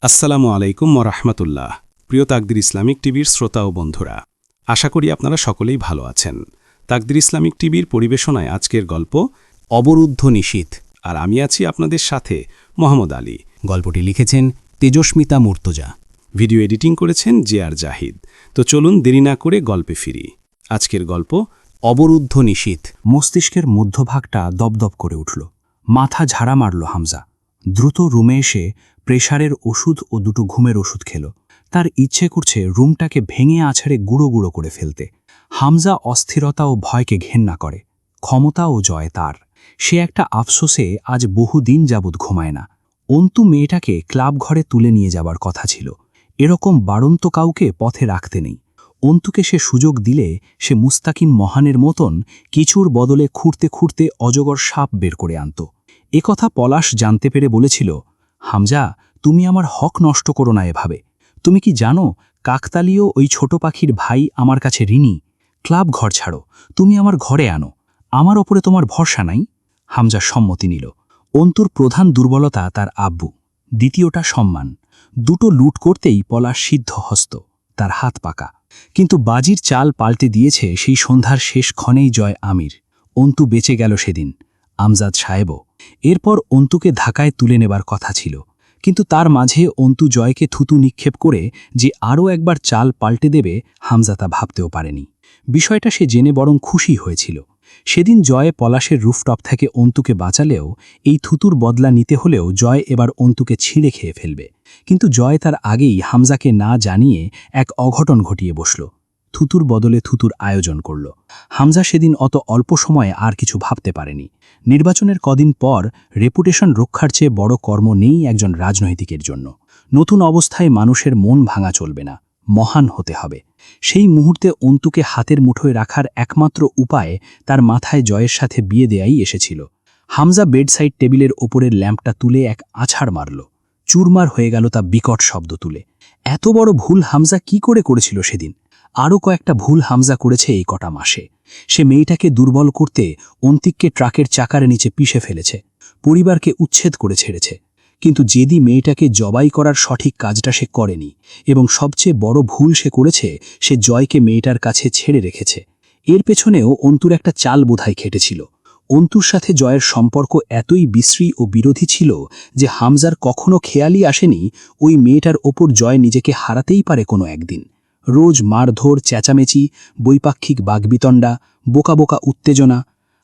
আসসালামু আলাইকুম ওরহমতুল্লাহ। প্রিয় তাকদির ইসলামিক টিভির শ্রোতা ও বন্ধুরা, আশা করি আপনারা সকলেই ভালো আছেন। তাকদির ইসলামিক টিভির পরিবেশনায় আজকের গল্প অবরুদ্ধ নিশীথ, আর আমি আছি আপনাদের সাথে মোহাম্মদ আলী। গল্পটি লিখেছেন তেজস্মিতা মুর্তজা, ভিডিও এডিটিং করেছেন জে.আর. জাহিদ। তো চলুন দেরি না করে গল্পে ফিরি। আজকের গল্প অবরুদ্ধ নিশীথ। মস্তিষ্কের মধ্যভাগটা দপদপ করে উঠল, মাথা ঝাড়া মারল হামজা। দ্রুত রুমে এসে প্রেশারের ওষুধ ও দুটো ঘুমের ওষুধ খেল। তার ইচ্ছে করছে রুমটাকে ভেঙে আছাড়ে গুঁড়ো গুঁড়ো করে ফেলতে। হামজা অস্থিরতা ও ভয়কে ঘেন্না করে, ক্ষমতা ও জয় তার। সে একটা আফসোসে আজ বহুদিন যাবৎ ঘুমায় না। অন্তু মেয়েটাকে ক্লাব ঘরে তুলে নিয়ে যাবার কথা ছিল। এরকম বাড়ন্ত কাউকে পথে রাখতে নেই। অন্তুকে সে সুযোগ দিলে সে মুস্তাকিন মহানের মতন কিছুর বদলে খুঁড়তে খুঁড়তে অজগর সাপ বের করে আনত। কথা পলাশ জানতে পেরে বলেছিল, হামজা, তুমি আমার হক নষ্ট করো না এভাবে। তুমি কি জানো কাকতালীয় ওই ছোট পাখির ভাই আমার কাছে ঋণী? ক্লাব ঘর ছাড়ো, তুমি আমার ঘরে আনো। আমার ওপরে তোমার ভরসা নাই? হামজা সম্মতি নিল। অন্তুর প্রধান দুর্বলতা তার আব্বু, দ্বিতীয়টা সম্মান। দুটো লুট করতেই পলাশ সিদ্ধ হস্ত, তার হাত পাকা। কিন্তু বাজির চাল পাল্টে দিয়েছে সেই সন্ধ্যার শেষ ক্ষণেই জয় আমির। অন্তু বেঁচে গেল সেদিন, আমজাদ সাহেবও। এরপর অন্তুকে ঢাকায় তুলে নেবার কথা ছিল, কিন্তু তার মাঝে অন্তু জয়কে থুতু নিক্ষেপ করে যে আরও একবার চাল পাল্টে দেবে, হামজা তা ভাবতেও পারেনি। বিষয়টা সে জেনে বরং খুশি হয়েছিল। সেদিন জয় পলাশের রুফটপ থেকে অন্তুকে বাঁচালেও এই থুতুর বদলা নিতে হলেও জয় এবার অন্তুকে ছিঁড়ে খেয়ে ফেলবে। কিন্তু জয় তার আগেই হামজাকে না জানিয়ে এক অঘটন ঘটিয়ে বসল। থুতুর বদলে থুতুর আয়োজন করল। হামজা সেদিন অত অল্প সময়ে আর কিছু ভাবতে পারেনি। নির্বাচনের কদিন পর রেপুটেশন রক্ষার চেয়ে বড় কর্ম নেই একজন রাজনৈতিকের জন্য। নতুন অবস্থায় মানুষের মন ভাঙা চলবে না, মহান হতে হবে। সেই মুহূর্তে অন্তুকে হাতের মুঠোয় রাখার একমাত্র উপায় তার মাথায় জয়ের সাথে বিয়ে দেয়াই এসেছিল। হামজা বেডসাইড টেবিলের ওপরের ল্যাম্পটা তুলে এক আছাড় মারল। চুরমার হয়ে গেল তা বিকট শব্দ তুলে। এত বড় ভুল হামজা কি করে করেছিল সেদিন? আরও কয়েকটা ভুল হামজা করেছে এই কটা মাসে। সে মেয়েটাকে দুর্বল করতে অন্তিককে ট্রাকের চাকার নিচে পিষে ফেলেছে, পরিবারকে উচ্ছেদ করে ছেড়েছে। কিন্তু যেদি মেয়েটাকে জবাই করার সঠিক কাজটা সে করেনি, এবং সবচেয়ে বড় ভুল সে করেছে, সে জয়কে মেয়েটার কাছে ছেড়ে রেখেছে। এর পেছনেও অন্তুর একটা চাল বোধহয় খেটেছিল। অন্তুর সাথে জয়ের সম্পর্ক এতই বিশ্রী ও বিরোধী ছিল যে হামজার কখনো খেয়ালই আসেনি ওই মেয়েটার ওপর জয় নিজেকে হারাতেই পারে কোনো একদিন। রোজ মারধর, চেঁচামেচি, বৈপাক্ষিক বাগবিতণ্ডা, বোকা বোকা উত্তেজনা।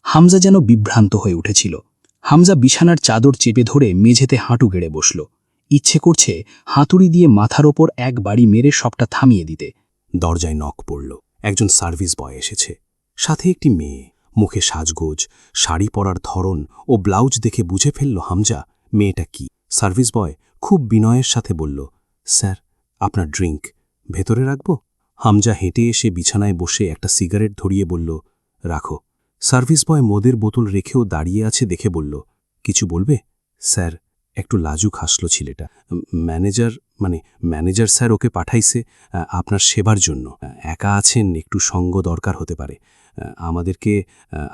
হামজা যেন বিভ্রান্ত হয়ে উঠেছিল। হামজা বিছানার চাদর চেপে ধরে মেঝেতে হাঁটু গেড়ে বসল। ইচ্ছে করছে হাতুড়ি দিয়ে মাথার ওপর এক বাড়ি মেরে সবটা থামিয়ে দিতে। দরজায় নক পড়ল। একজন সার্ভিস বয় এসেছে, সাথে একটি মেয়ে। মুখে সাজগোজ, শাড়ি পরার ধরন ও ব্লাউজ দেখে বুঝে ফেলল হামজা মেয়েটা কি। সার্ভিস বয় খুব বিনয়ের সাথে বলল, স্যার, আপনার ড্রিঙ্ক ভেতরে রাখব? হামজা হেঁটে এসে বিছানায় বসে একটা সিগারেট ধরিয়ে বলল, রাখো। সার্ভিস বয় মদের বোতল রেখেও দাঁড়িয়ে আছে দেখে বলল, কিছু বলবে? স্যার, একটু লাজুক হাসল ছেলেটা। ম্যানেজার স্যার ওকে পাঠাইছে আপনার সেবার জন্য। একা আছেন, একটু সঙ্গ দরকার হতে পারে। আমাদেরকে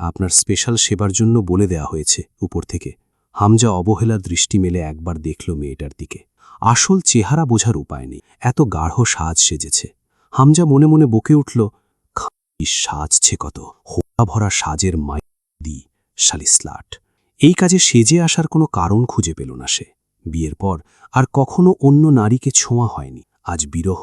আপনার স্পেশাল সেবার জন্য বলে দেয়া হয়েছে উপর থেকে। হামজা অবহেলার দৃষ্টি মেলে একবার দেখল মেয়েটার দিকে। আসল চেহারা বোঝার উপায় নেই, এত গাঢ় সাজ সেজেছে। হামজা মনে মনে বকে উঠল, সাজছে কত, হোয়া ভরা সাজের মাই শালিস্লাট। এই কাজে সেজে আসার কোনো কারণ খুঁজে পেল না সে। বিয়ের পর আর কখনো অন্য নারীকে ছোঁয়া হয়নি। আজ বিরহ,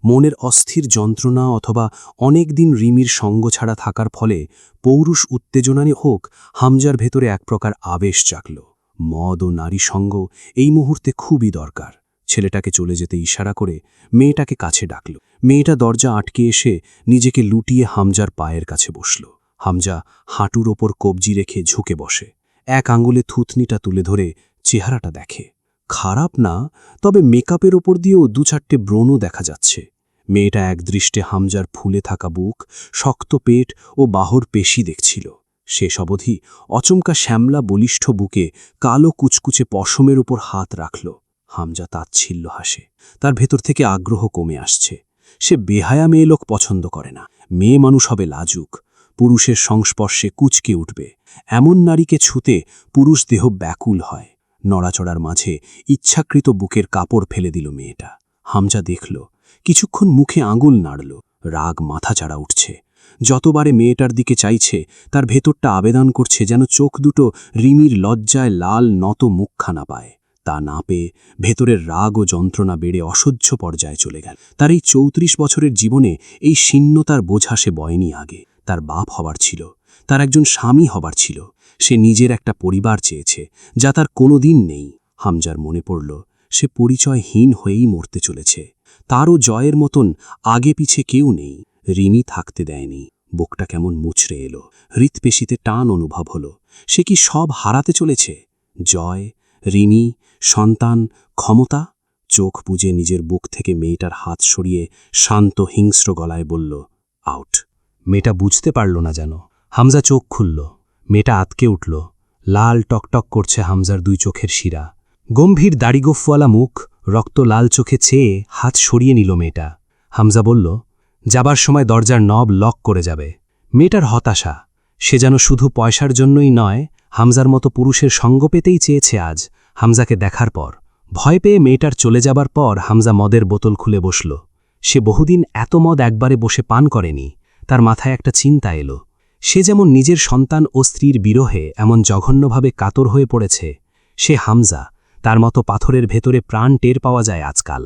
মনের অস্থির যন্ত্রণা অথবা অনেক দিন রিমির সঙ্গ ছাড়া থাকার ফলে পৌরুষ উত্তেজনানি হোক, হামজার ভেতরে এক প্রকার আবেশ জাগল। মদ ও নারী সঙ্গ এই মুহূর্তে খুবই দরকার। ছেলেটাকে চলে যেতে ইশারা করে মেয়েটাকে কাছে ডাকল। মেয়েটা দরজা আটকে এসে নিজেকে লুটিয়ে হামজার পায়ের কাছে বসল। হামজা হাঁটুর ওপর কবজি রেখে ঝুঁকে বসে, এক আঙুলে থুতনিটা তুলে ধরে চেহারাটা দেখে। খারাপ না, তবে মেকআপের ওপর দিয়েও 2-4টে ব্রণও দেখা যাচ্ছে। মেয়েটা একদৃষ্টে হামজার ফুলে থাকা বুক, শক্ত পেট ও বাহুর পেশি দেখছিল। শেষ অবধি অচমকা শ্যামলা বলিষ্ঠ বুকে কালো কুচকুচে পশমের উপর হাত রাখল। হামজা তাচ্ছিল্য হাসে। তার ভেতর থেকে আগ্রহ কমে আসছে। সে বেহায়া মেয়ে লোক পছন্দ করে না। মেয়ে মানুষ হবে লাজুক, পুরুষের সংস্পর্শে কুঁচকে উঠবে। এমন নারীকে ছুঁতে পুরুষ দেহ ব্যাকুল হয়। নড়াচড়ার মাঝে ইচ্ছাকৃত বুকের কাপড় ফেলে দিল মেয়েটা। হামজা দেখল, কিছুক্ষণ মুখে আঙুল নাড়ল, রাগ মাথাচাড়া উঠছে। যতবারে মেয়েটার দিকে চাইছে, তার ভেতরটা আবেদন করছে যেন চোখ দুটো রিমির লজ্জায় লাল নত মুখখানা পায়। তা না পেয়ে ভেতরের রাগ ও যন্ত্রণা বেড়ে অসহ্য পর্যায়ে চলে গেল। তার এই ৩৪ বছরের জীবনে এই শীর্ণতার বোঝা সে বয়নি আগে। তার বাপ হবার ছিল, তার একজন স্বামী হবার ছিল, সে নিজের একটা পরিবার চেয়েছে, যা তার কোনোদিন নেই। হামজার মনে পড়ল, সে পরিচয়হীন হয়েই মরতে চলেছে। তারও জয়ের মতন আগে পিছে কেউ নেই। রিমি থাকতে দেয়নি। বুকটা কেমন মুচড়ে এলো, হৃৎপেশিতে টান অনুভব হলো। সে কি সব হারাতে চলেছে? জয়, রিমি, সন্তান, ক্ষমতা? চোখ বুজে নিজের বুক থেকে মেয়েটার হাত সরিয়ে শান্ত হিংস্র গলায় বলল, আউট। মেয়েটা বুঝতে পারল না যেন। হামজা চোখ খুলল। মেয়েটা আতকে উঠল। লাল টকটক করছে হামজার দুই চোখের শিরা। গম্ভীর দাড়িগোফওয়ালা মুখ, রক্ত লাল চোখে চেয়ে হাত সরিয়ে নিল মেয়েটা। হামজা বলল, যাবার সময় দরজার নব লক করে যাবে। মেয়েটার হতাশা। সে যেন শুধু পয়সার জন্যই নয়, হামজার মতো পুরুষের সঙ্গ পেতেই চেয়েছে আজ। হামজাকে দেখার পর, ভয় পেয়ে মেয়েটার চলে যাবার পর হামজা মদের বোতল খুলে বসল। সে বহুদিন এত মদ একবারে বসে পান করেনি। তার মাথায় একটা চিন্তা এলো। সে যেমন নিজের সন্তান ও স্ত্রীর বিরহে এমন জঘন্যভাবে কাতর হয়ে পড়েছে, সে হামজা, তার মতো পাথরের ভেতরে প্রাণ টের পাওয়া যায় আজকাল।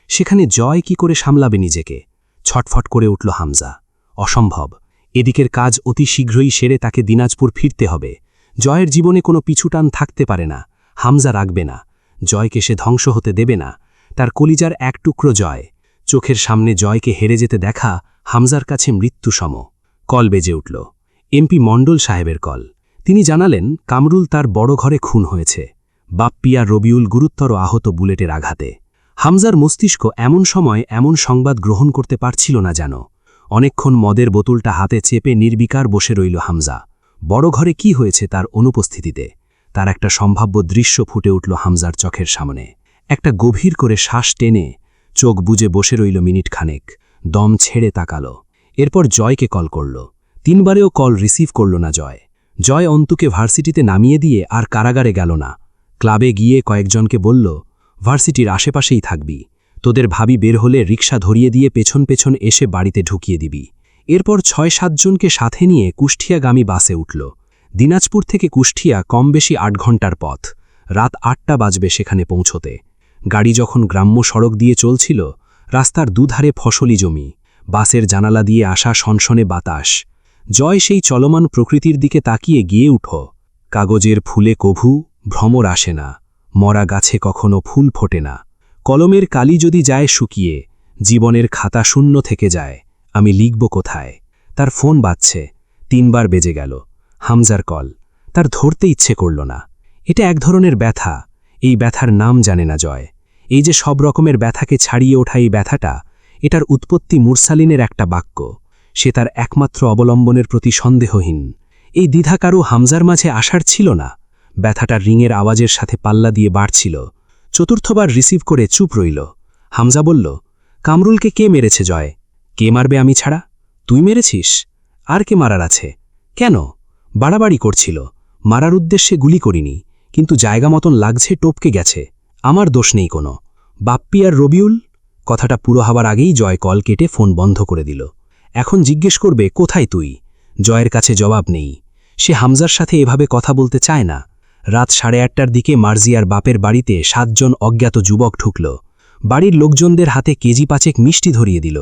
সেখানে জয় কি করে সামলাবে নিজেকে? ছটফট করে উঠল হামজা। অসম্ভব। এদিকের কাজ অতি শীঘ্রই সেরে তাকে দিনাজপুর ফিরতে হবে। জয়ের জীবনে কোনো পিছুটান থাকতে পারে না। হামজা রাখবে না। জয়কে সে ধ্বংস হতে দেবে না। তার কলিজার এক টুকরো জয়। চোখের সামনে জয়কে হেরে যেতে দেখা হামজার কাছে মৃত্যুসম। কল বেজে উঠল। এমপি মণ্ডল সাহেবের কল। তিনি জানালেন, কামরুল তার বড় ঘরে খুন হয়েছে। বাপ্পি আর রবিউল গুরুতর আহত বুলেটের আঘাতে। হামজার মস্তিষ্ক এমন সময় এমন সংবাদ গ্রহণ করতে পারছিল না যেন। অনেকক্ষণ মদের বোতলটা হাতে চেপে নির্বিকার বসে রইল হামজা। বড় ঘরে কি হয়েছে তার অনুপস্থিতিতে? তার একটা সম্ভাব্য দৃশ্য ফুটে উঠল হামজার চোখের সামনে। একটা গভীর করে শ্বাস টেনে চোখ বুজে বসে রইল মিনিট খানেক, দম ছেড়ে তাকালো। এরপর জয়কে কল করল। ৩ বারেও কল রিসিভ করল না জয়। জয় অন্তুকে ভার্সিটিতে নামিয়ে দিয়ে আর কারাগারে গেল না। ক্লাবে গিয়ে কয়েকজনকে বলল, ভার্সিটির আশেপাশেই থাকবি, তোদের ভাবি বের হলে রিকশা ধরিয়ে দিয়ে পেছন পেছন এসে বাড়িতে ঢুকিয়ে দিবি। এরপর ৬-৭ জনকে সাথে নিয়ে কুষ্টিয়াগামী বাসে উঠল। দিনাজপুর থেকে কুষ্টিয়া কম বেশি ৮ ঘণ্টার পথ। রাত ৮টা বাজবে সেখানে পৌঁছতে। গাড়ি যখন গ্রাম্য সড়ক দিয়ে চলছিল, রাস্তার দুধারে ফসলি জমি, বাসের জানালা দিয়ে আসা সনসনে বাতাস। জয় সেই চলমান প্রকৃতির দিকে তাকিয়ে গিয়ে উঠ। কাগজের ফুলে কভু ভ্রমর আসে না, মরা গাছে কখনো ফুল ফোটে না। কলমের কালি যদি যায় শুকিয়ে, জীবনের খাতা শূন্য থেকে যায়, আমি লিখব কোথায়? তার ফোন বাজছে। ৩ বার বেজে গেল। হামজার কল। তার ধরতে ইচ্ছে করল না। এটা এক ধরনের ব্যথা। এই ব্যথার নাম জানে না জয়। এই যে সব রকমের ব্যথাকে ছাড়িয়ে ওঠা এই ব্যথাটা, এটার উৎপত্তি মুরসালিনের একটা বাক্য। সে তার একমাত্র অবলম্বনের প্রতি সন্দেহহীন। এই দ্বিধা কারও হামজার মাঝে আসার ছিল না। ব্যথাটার রিংয়ের আওয়াজের সাথে পাল্লা দিয়ে বাড়ছিল। ৪র্থবার রিসিভ করে চুপ রইল। হামজা বলল, কামরুলকে কে মেরেছে জয়? কে মারবে আমি ছাড়া? তুই মেরেছিস? আর কে মারার আছে? কেন? বাড়াবাড়ি করছিল। মারার উদ্দেশ্যে গুলি করিনি, কিন্তু জায়গা মতন লাগছে, টপকে গেছে। আমার দোষ নেই কোনো। বাপ্পি আর রবিউল? কথাটা পুরো হবার আগেই জয় কল কেটে ফোন বন্ধ করে দিল। এখন জিজ্ঞেস করবে, কোথায় তুই? জয়ের কাছে জবাব নেই। সে হামজার সাথে এভাবে কথা বলতে চায় না। রাত 8:30টার দিকে মার্জিয়ার বাপের বাড়িতে 7 জন অজ্ঞাত যুবক ঢুকল। বাড়ির লোকজনদের হাতে কেজি 5 মিষ্টি ধরিয়ে দিল।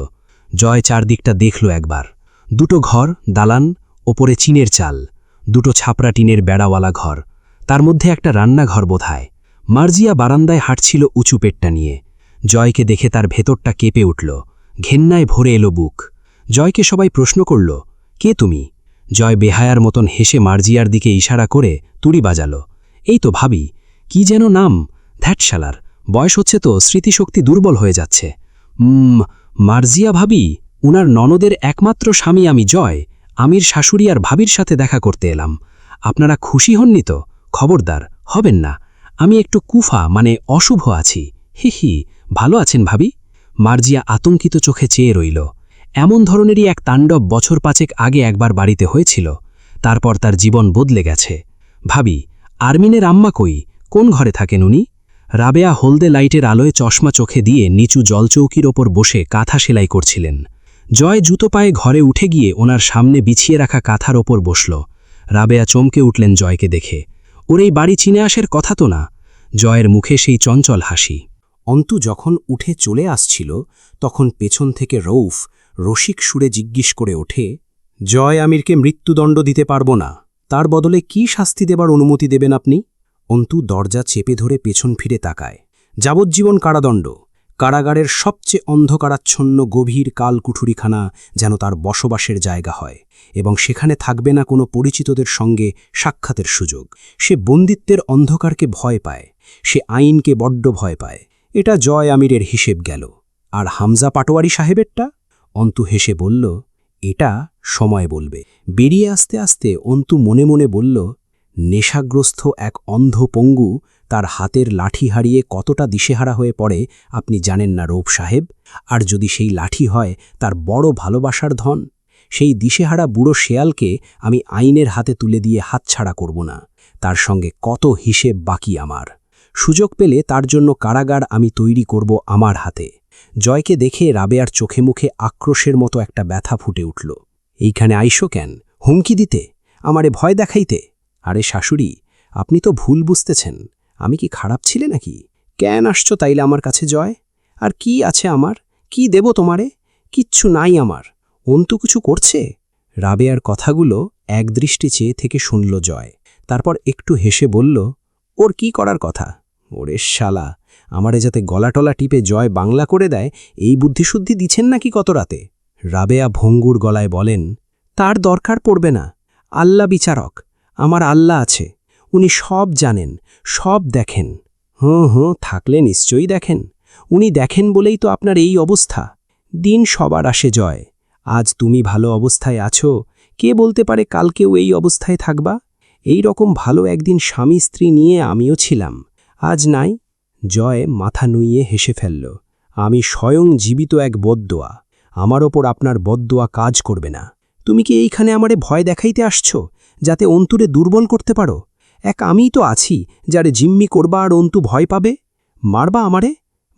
জয় চারদিকটা দেখল একবার। 2টো ঘর, দালান, ওপরে চিনের চাল, 2টো ছাপরা টিনের বেড়াওয়ালা ঘর, তার মধ্যে একটা রান্নাঘর বোধহয়। মার্জিয়া বারান্দায় হাঁটছিল উঁচু পেটটা নিয়ে। জয়কে দেখে তার ভেতরটা কেঁপে উঠল। ঘেন্নায় ভরে এলো বুক। জয়কে সবাই প্রশ্ন করল, কে তুমি? জয় বেহায়ার মতন হেসে মার্জিয়ার দিকে ইশারা করে তুড়ি বাজাল। এই তো ভাবি। কি যেন নাম? ধ্যাটশালার, বয়স হচ্ছে তো, স্মৃতিশক্তি দুর্বল হয়ে যাচ্ছে। মার্জিয়া ভাবি? উনার ননদের একমাত্র স্বামী আমি জয়। আমির শাশুড়ি আর ভাবির সাথে দেখা করতে এলাম। আপনারা খুশি হননি তো? খবরদার, হবেন না। আমি একটু কুফা মানে অশুভ আছি। হি, ভালো আছেন ভাবি? মার্জিয়া আতঙ্কিত চোখে চেয়ে রইল। এমন ধরনেরই এক তাণ্ডব বছর 5 আগে একবার বাড়িতে হয়েছিল। তারপর তার জীবন বদলে গেছে। ভাবি, আরমিনের আম্মা কই? কোন ঘরে থাকেন উনি? রাবেয়া হলদে লাইটের আলোয় চশমা চোখে দিয়ে নিচু জলচৌকির ওপর বসে কাঁথা সেলাই করছিলেন। জয় জুতো পায়ে ঘরে উঠে গিয়ে ওনার সামনে বিছিয়ে রাখা কাঁথার ওপর বসল। রাবেয়া চমকে উঠলেন জয়কে দেখে। ওর এই বাড়ি চিনে আসার কথা তো না। জয়ের মুখে সেই চঞ্চল হাসি। অন্তু যখন উঠে চলে আসছিল তখন পেছন থেকে রৌফ রসিক সুরে জিজ্ঞেস করে ওঠে, জয় আমিরকে মৃত্যুদণ্ড দিতে পারব না, তার বদলে কি শাস্তি দেবার অনুমতি দেবেন আপনি? অন্তু দরজা চেপে ধরে পেছন ফিরে তাকায়। যাবজ্জীবন কারাদণ্ড। কারাগারের সবচেয়ে অন্ধকারাচ্ছন্ন গভীর কালকুঠুরিখানা যেন তার বসবাসের জায়গা হয়, এবং সেখানে থাকবে না কোনো পরিচিতদের সঙ্গে সাক্ষাতের সুযোগ। সে বন্দিত্বের অন্ধকারকে ভয় পায়, সে আইনকে বড্ড ভয় পায়। এটা জয় আমিরের হিসেব গেল। আর হামজা পাটোয়ারি সাহেবেরটা? অন্তু হেসে বলল, এটা সময় বলবে। বেরিয়ে আসতে আসতে অন্তু মনে মনে বলল, নেশাগ্রস্ত এক অন্ধ পঙ্গু তার হাতের লাঠি হারিয়ে কতটা দিশেহারা হয়ে পড়ে আপনি জানেন না রৌফ সাহেব। আর যদি সেই লাঠি হয় তার বড় ভালোবাসার ধন, সেই দিশেহারা বুড়ো শেয়ালকে আমি আইনের হাতে তুলে দিয়ে হাতছাড়া করব না। তার সঙ্গে কত হিসেব বাকি আমার। সুযোগ পেলে তার জন্য কারাগার আমি তৈরি করব আমার হাতে। জয়কে দেখে রাবেয়ার চোখে মুখে আক্রোশের মতো একটা ব্যথা ফুটে উঠল। এইখানে আইসো কেন? হুমকি দিতে? আমারে ভয় দেখাইতে? আরে শাশুড়ি, আপনি তো ভুল বুঝতেছেন। আমি কি খারাপ ছিলে নাকি? কেন আসছো তাইলে আমার কাছে জয়? আর কি আছে আমার? কি দেব তোমারে? কিচ্ছু নাই আমার। অন্তু কিছু করছে? রাবেয়ার কথাগুলো একদৃষ্টি চেয়ে থেকে শুনল জয়। তারপর একটু হেসে বলল, ওর কি করার কথা? ওরে শালা, আমারে যাতে গলাটলা টিপে জয় বাংলা করে দেয় এই বুদ্ধিশুদ্ধি দিচ্ছেন নাকি কত রাতে? রাবেয়া ভঙ্গুর গলায় বলেন, তার দরকার পড়বে না। আল্লাহ বিচারক, আমার আল্লাহ আছে, উনি সব জানেন, সব দেখেন। থাকলে নিশ্চয়ই দেখেন। উনি দেখেন বলেই তো আপনার এই অবস্থা। দিন সবার আসে জয়। আজ তুমি ভালো অবস্থায় আছো, কে বলতে পারে কালকেও এই অবস্থায় থাকবা? এই রকম ভালো একদিন স্বামী স্ত্রী নিয়ে আমিও ছিলাম, আজ নাই। জয় মাথা নুইয়ে হেসে ফেলল। আমি স্বয়ং জীবিত এক বদদোয়া। আমার ওপর আপনার বদদোয়া কাজ করবে না। তুমি কি এইখানে আমারে ভয় দেখাইতে আসছো, যাতে অন্তুরে দুর্বল করতে পারো? এক আমিই তো আছি যারে জিম্মি করবা আর অন্তু ভয় পাবে। মারবা আমারে?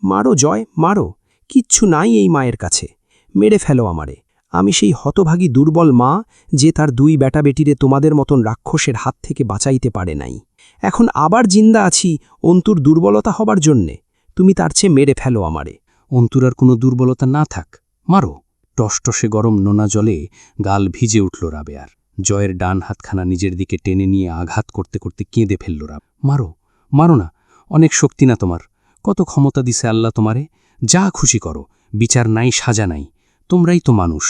মারো জয়, মারো। কিচ্ছু নাই এই মায়ের কাছে। মেরে ফেলো আমারে। আমি সেই হতভাগী দুর্বল মা যে তার দুই বেটা বেটিরে তোমাদের মতন রাক্ষসের হাত থেকে বাঁচাইতে পারে নাই। এখন আবার জিন্দা আছি অন্তুর দুর্বলতা হবার জন্যে। তুমি তার চেয়ে মেরে ফেলো আমারে। অন্তুর আর কোনো দুর্বলতা না থাক, মারো। টসটসে গরম নোনা জলে গাল ভিজে উঠল রাবেয়ার। জয়ের ডান হাতখানা নিজের দিকে টেনে নিয়ে আঘাত করতে করতে কেঁদে ফেলল রাব। মারো, মারো না, অনেক শক্তি না তোমার? কত ক্ষমতা দিছে আল্লাহ তোমারে। যা খুশি করো, বিচার নাই, সাজা নাই। তোমরাই তো মানুষ।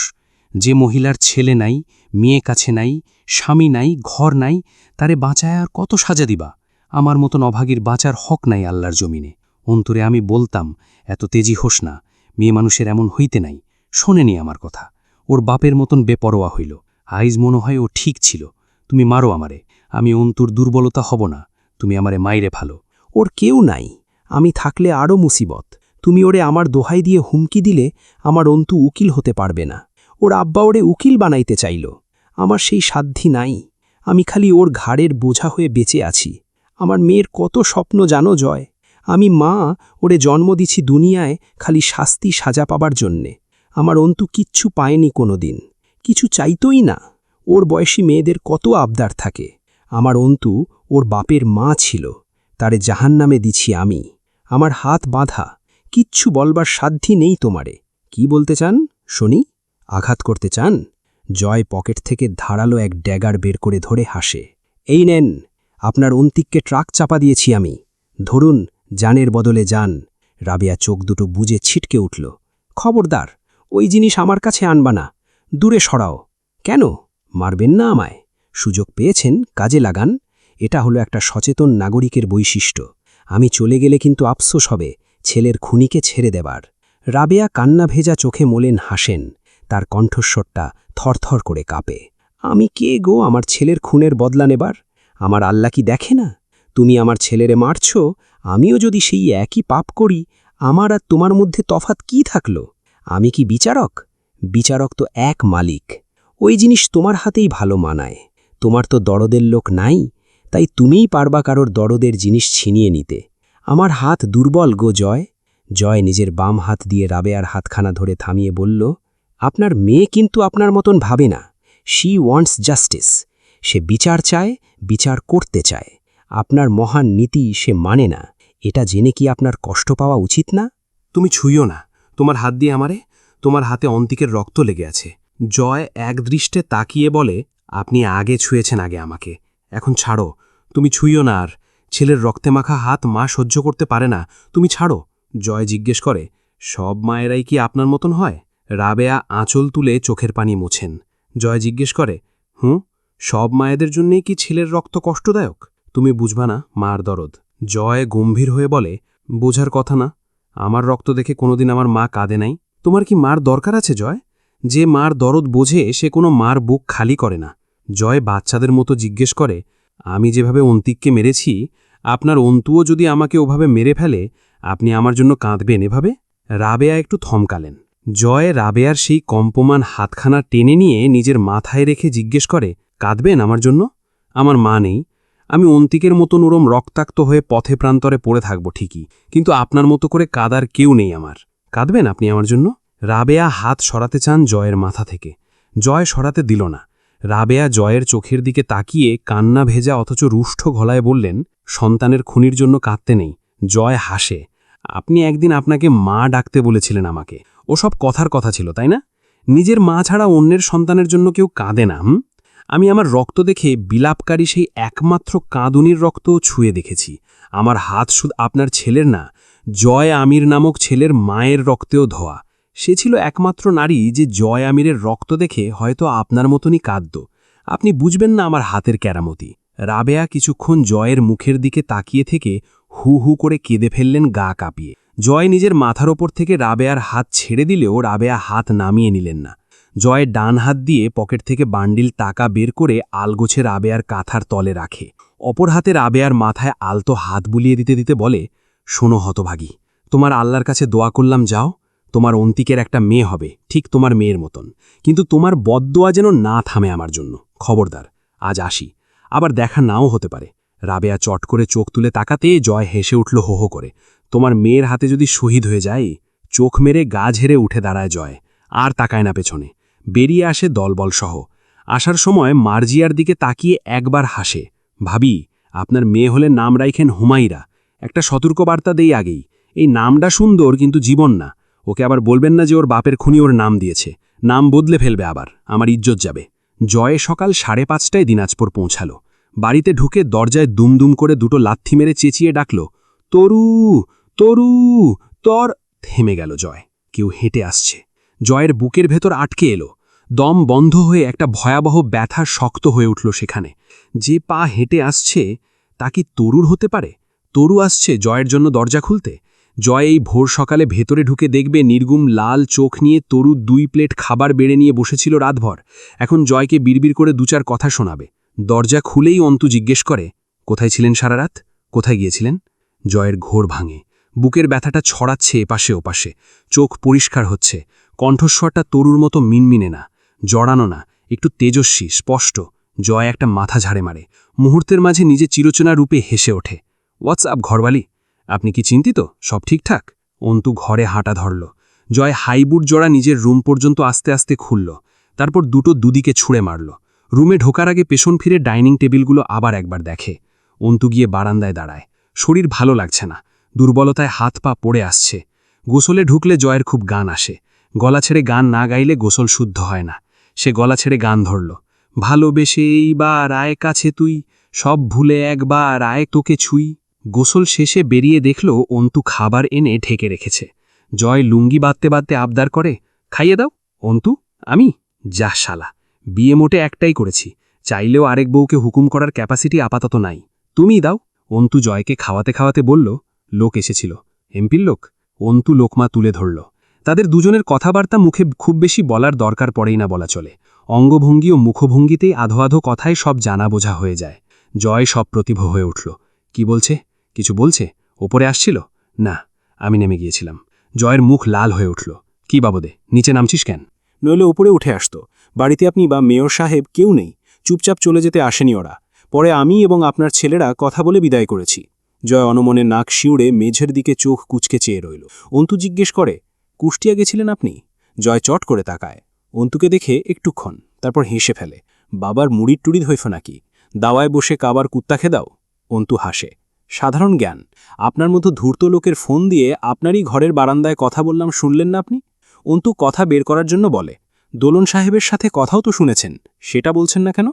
যে মহিলার ছেলে নাই, মেয়ে কাছে নাই, স্বামী নাই, ঘর নাই, তারে বাঁচায় আর কত সাজা দিবা? আমার মতন অভাগীর বাঁচার হক নাই আল্লাহর জমিনে। অন্তরে আমি বলতাম, এত তেজি হোস না, মেয়ে মানুষের এমন হইতে নাই। শোনেনি আমার কথা। ওর বাপের মতন বেপরোয়া হইল। আইজ মনে হয় ও ঠিক ছিল। তুমি মারো আমারে, আমি অন্তুর দুর্বলতা হব না। তুমি আমারে মাইরে ভালো। ওর কেউ নাই, আমি থাকলে আরও মুসিবত। তুমি ওরে আমার দোহাই দিয়ে হুমকি দিলে আমার অন্তু উকিল হতে পারবে না। ওর আব্বা ওরে উকিল বানাইতে চাইল। আমার সেই সাধ্যি নাই। আমি খালি ওর ঘাড়ের বোঝা হয়ে বেঁচে আছি। আমার মেয়ের কত স্বপ্ন জানো জয়? আমি মা ওরে জন্ম দিছি দুনিয়ায় খালি শাস্তি সাজা পাবার জন্যে। আমার অন্তু কিচ্ছু পায়নি কোনো দিন, কিছু চাইতই না। ওর বয়সী মেয়েদের কত আবদার থাকে। আমার অন্তু ওর বাপের মা ছিল, তারে জাহান্নামে দিছি আমি। আমার হাত বাঁধা, কিচ্ছু বলবার সাধ্যি নেই তোমারে। কি বলতে চান শুনি? আঘাত করতে চান? জয় পকেট থেকে ধারালো এক ড্যাগার বের করে ধরে হাসে। এই নেন, আপনার অন্তিককে ট্রাক চাপা দিয়েছি আমি। ধরুন, জানের বদলে যান। রাবেয়া চোখ দুটো বুজে ছিটকে উঠল। খবরদার, ওই জিনিস আমার কাছে আনবা না। দূরে সরাও। কেন মারবেন না আমায়? সুযোগ পেয়েছেন, কাজে লাগান। এটা হলো একটা সচেতন নাগরিকের বৈশিষ্ট্য। আমি চলে গেলে কিন্তু আফসোস হবে ছেলের খুনিকে ছেড়ে দেবার। রাবেয়া কান্না ভেজা চোখে মোলেন হাসেন। তার কণ্ঠস্বরটা থরথর করে কাঁপে। আমি কে গো আমার ছেলের খুনের বদলা নেবার? আমার আল্লাহ কি দেখে না? তুমি আমার ছেলেরে মারছ, আমিও যদি সেই একই পাপ করি, আমার আর তোমার মধ্যে তফাৎ কি থাকল? আমি কি বিচারক? বিচারক তো এক মালিক। ওই জিনিস তোমার হাতেই ভালো মানায়। তোমার তো দরদের লোক নাই, তাই তুমিই পারবা কারোর দরদের জিনিস ছিনিয়ে নিতে। আমার হাত দুর্বল গো জয়। জয় নিজের বাম হাত দিয়ে রাবেয়ার হাতখানা ধরে থামিয়ে বলল, আপনার মেয়ে কিন্তু আপনার মতন ভাবে না। She wants justice. সে বিচার চায়, বিচার করতে চায়। আপনার মহান নীতি সে মানে না। এটা জেনে কি আপনার কষ্ট পাওয়া উচিত না? তুমি ছুঁইও না, তোমার হাত দিয়ে আমারে। তোমার হাতে অন্তিকের রক্ত লেগে আছে। জয় একদৃষ্টে তাকিয়ে বলে, আপনি আগে ছুঁয়েছেন আগে আমাকে, এখন ছাড়ো। তুমি ছুঁইও না আর। ছেলের রক্তে মাখা হাত মা সহ্য করতে পারে না, তুমি ছাড়ো। জয় জিজ্ঞেস করে, সব মায়েরাই কি আপনার মতন হয়? রাবেয়া আঁচল তুলে চোখের পানি মোছেন। জয় জিজ্ঞেস করে, সব মায়েদের জন্যেই কি ছেলের রক্ত কষ্টদায়ক? তুমি বুঝবা না মার দরদ। জয় গম্ভীর হয়ে বলে, বোঝার কথা না। আমার রক্ত দেখে কোনোদিন আমার মা কাঁদে নাই। তোমার কি মার দরকার আছে জয়? যে মার দরদ বোঝে সে কোনো মার বুক খালি করে না। জয় বাচ্চাদের মতো জিজ্ঞেস করে, আমি যেভাবে অন্তিককে মেরেছি, আপনার অন্তুও যদি আমাকে ওভাবে মেরে ফেলে, আপনি আমার জন্য কাঁদবেন এভাবে? রাবেয়া একটু থমকালেন। জয় রাবেয়ার সেই কম্পমান হাতখানা টেনে নিয়ে নিজের মাথায় রেখে জিজ্ঞেস করে, কাঁদবেন আমার জন্য? আমার মা নেই, আমি অন্তিকের মতো নরম রক্তাক্ত হয়ে পথে প্রান্তরে পড়ে থাকব ঠিকই, কিন্তু আপনার মতো করে কাঁদার কেউ নেই আমার। কাঁদবেন আপনি আমার জন্য? রাবেয়া হাত সরাতে চান জয়ের মাথা থেকে। জয় সরাতে দিল না। রাবেয়া জয়ের চোখের দিকে তাকিয়ে কান্না ভেজা অথচ রুষ্ঠ গলায় বললেন, সন্তানের খুনির জন্য কাঁদতে নেই। জয় হাসে। আপনি একদিন আপনাকে মা ডাকতে বলেছিলেন আমাকে। ওসব কথার কথা ছিল, তাই না? নিজের মা ছাড়া অন্যের সন্তানের জন্য কেউ কাঁদে না। আমি আমার রক্ত দেখে বিলাপকারী সেই একমাত্র কাঁদুনির রক্তও ছুঁয়ে দেখেছি। আমার হাত শুধু আপনার ছেলের না, জয় আমির নামক ছেলের মায়ের রক্তেও ধোয়া। সে ছিল একমাত্র নারী যে জয় আমিরের রক্ত দেখে হয়তো আপনার মতনই কাঁদত। আপনি বুঝবেন না আমার হাতের কেরামতি। রাবেয়া কিছুক্ষণ জয়ের মুখের দিকে তাকিয়ে থেকে হু হু করে কেঁদে ফেললেন গা কাঁপিয়ে। জয় নিজের মাথার ওপর থেকে রাবেয়ার হাত ছেড়ে দিলেও রাবেয়া হাত নামিয়ে নিলেন না। জয় ডান হাত দিয়ে পকেট থেকে বান্ডিল টাকা বের করে আলগোছে রাবেয়ার কাঁথার তলে রাখে। অপর হাতে রাবেয়ার মাথায় আলতো হাত বুলিয়ে দিতে দিতে বলে, শোনো হতভাগী, তোমার আল্লাহর কাছে দোয়া করলাম, যাও, তোমার অন্তিকের একটা মেয়ে হবে, ঠিক তোমার মেয়ের মতন। কিন্তু তোমার বদদোয়া যেন না থামে আমার জন্য। খবরদার, আজ আসি, আবার দেখা নাও হতে পারে। রাবেয়া চট করে চোখ তুলে তাকাতে জয় হেসে উঠল হো হো করে। তোমার মেয়ের হাতে যদি শহীদ হয়ে যায়। চোখ মেরে গা ঝেড়ে উঠে দাঁড়ায় জয়, আর তাকায় না পেছনে। বেরিয়ে আসে দলবল সহ। আসার সময় মার্জিয়ার দিকে তাকিয়ে একবার হাসে। ভাবি, আপনার মেয়ে হলে নাম রাইখেন হুমাইরা। একটা সতর্কবার্তা দেই আগেই, এই নামটা সুন্দর কিন্তু জীবন না। ওকে আবার বলবেন না যে ওর বাপের খুনি ওর নাম দিয়েছে। নাম বদলে ফেলবে আবার, আমার ইজ্জত যাবে। জয়ে সকাল 5:30টায় দিনাজপুর পৌঁছাল। বাড়িতে ঢুকে দরজায় দুমদুম করে দুটো লাথি মেরে চেঁচিয়ে ডাকল, তরু, তরু, তর। থেমে গেল জয়। কেউ হেঁটে আসছে। জয়ের বুকের ভেতর আটকে এলো। দম বন্ধ হয়ে একটা ভয়াবহ ব্যথা শক্ত হয়ে উঠল সেখানে। যে পা হেঁটে আসছে তা কি তরুর হতে পারে? তরু আসছে জয়ের জন্য দরজা খুলতে। জয় এই ভোর সকালে ভেতরে ঢুকে দেখবে নির্গুম লাল চোখ নিয়ে তরু 2 প্লেট খাবার বেড়ে নিয়ে বসেছিল রাতভর। এখন জয়কে বিড়বিড় করে 2-4 কথা শোনাবে। দরজা খুলেই অন্তু জিজ্ঞেস করে, কোথায় ছিলেন সারা রাত? কোথায় গিয়েছিলেন? জয়ের ঘোর ভাঙে। বুকের ব্যথাটা ছড়াচ্ছে এপাশে ওপাশে। চোখ পরিষ্কার হচ্ছে। কণ্ঠস্বরটা তরুর মতো মিনমিনে না, জড়ানো না, একটু তেজস্বী, স্পষ্ট। জয় একটা মাথা ঝাড়ে মারে। মুহূর্তের মাঝে নিজে চিরচেনা রূপে হেসে ওঠে। হোয়াটসঅ্যাপ ঘরবালি, আপনি কি চিন্তিত? সব ঠিকঠাক? অন্তু ঘরে হাঁটা ধরল। জয় হাইবুট জোড়া নিজের রুম পর্যন্ত আস্তে আস্তে খুলল। তারপর দুটো দুদিকে ছুঁড়ে মারল। রুমে ঢোকার আগে পেছন ফিরে ডাইনিং টেবিলগুলো আবার একবার দেখে। অন্তু গিয়ে বারান্দায় দাঁড়ায়। শরীর ভালো লাগছে না, দুর্বলতায় হাত পা পড়ে আসছে। গোসলে ঢুকলে জয়ের খুব গান আসে। গলা ছেড়ে গান না গাইলে গোসল শুদ্ধ হয় না। সে গলা ছেড়ে গান ধরল, ভালোবেসে এইবার আয় কাছে তুই, সব ভুলে একবার আয় তোকে ছুই। গোসল শেষে বেরিয়ে দেখল অন্তু খাবার এনে ঢেকে রেখেছে। জয় লুঙ্গি বাঁধতে বাঁধতে আবদার করে, খাইয়ে দাও। অন্তু, আমি? যা শালা, বিয়ে মোটে একটাই করেছি, চাইলেও আরেক বউকে হুকুম করার ক্যাপাসিটি আপাতত নাই, তুমিই দাও। অন্তু জয়কে খাওয়াতে খাওয়াতে বলল, লোক এসেছিল। এমপির লোক? অন্তু লোকমা তুলে ধরল। তাদের দুজনের কথাবার্তা মুখে খুব বেশি বলার দরকার পড়েই না বলা চলে। অঙ্গভঙ্গি ও মুখভঙ্গিতেই আধো আধো কথায় সব জানা বোঝা হয়ে যায়। জয় সব প্রতিভ হয়ে উঠল। কি বলছে? কিছু বলছে? ওপরে আসছিল? না, আমি নেমে গিয়েছিলাম। জয়ের মুখ লাল হয়ে উঠল। কি বাবদে, নিচে নামছিস কেন? নইলে ওপরে উঠে আসতো। বাড়িতে আপনি বা মেয়র সাহেব কেউ নেই, চুপচাপ চলে যেতে আসেনি ওরা। পরে আমি এবং আপনার ছেলেরা কথা বলে বিদায় করেছি। জয় অনমনে নাক শিউড়ে মেঝের দিকে চোখ কুচকে চেয়ে রইল। অন্তু জিজ্ঞেস করে, কুষ্টিয়া গেছিলেন আপনি? জয় চট করে তাকায়। অন্তুকে দেখে একটুক্ষণ, তারপর হেসে ফেলে। বাবার মুড়ির টুড়ির হইফ নাকি? দাওয়ায় বসে কাবার কুত্তা খেদাও? অন্তু হাসে। সাধারণ জ্ঞান। আপনার মতো ধূর্ত লোকের ফোন দিয়ে আপনারই ঘরের বারান্দায় কথা বললাম, শুনলেন না আপনি? অন্তু কথা বের করার জন্য বলে, দোলন সাহেবের সাথে কথাও তো শুনেছেন, সেটা বলছেন না কেন?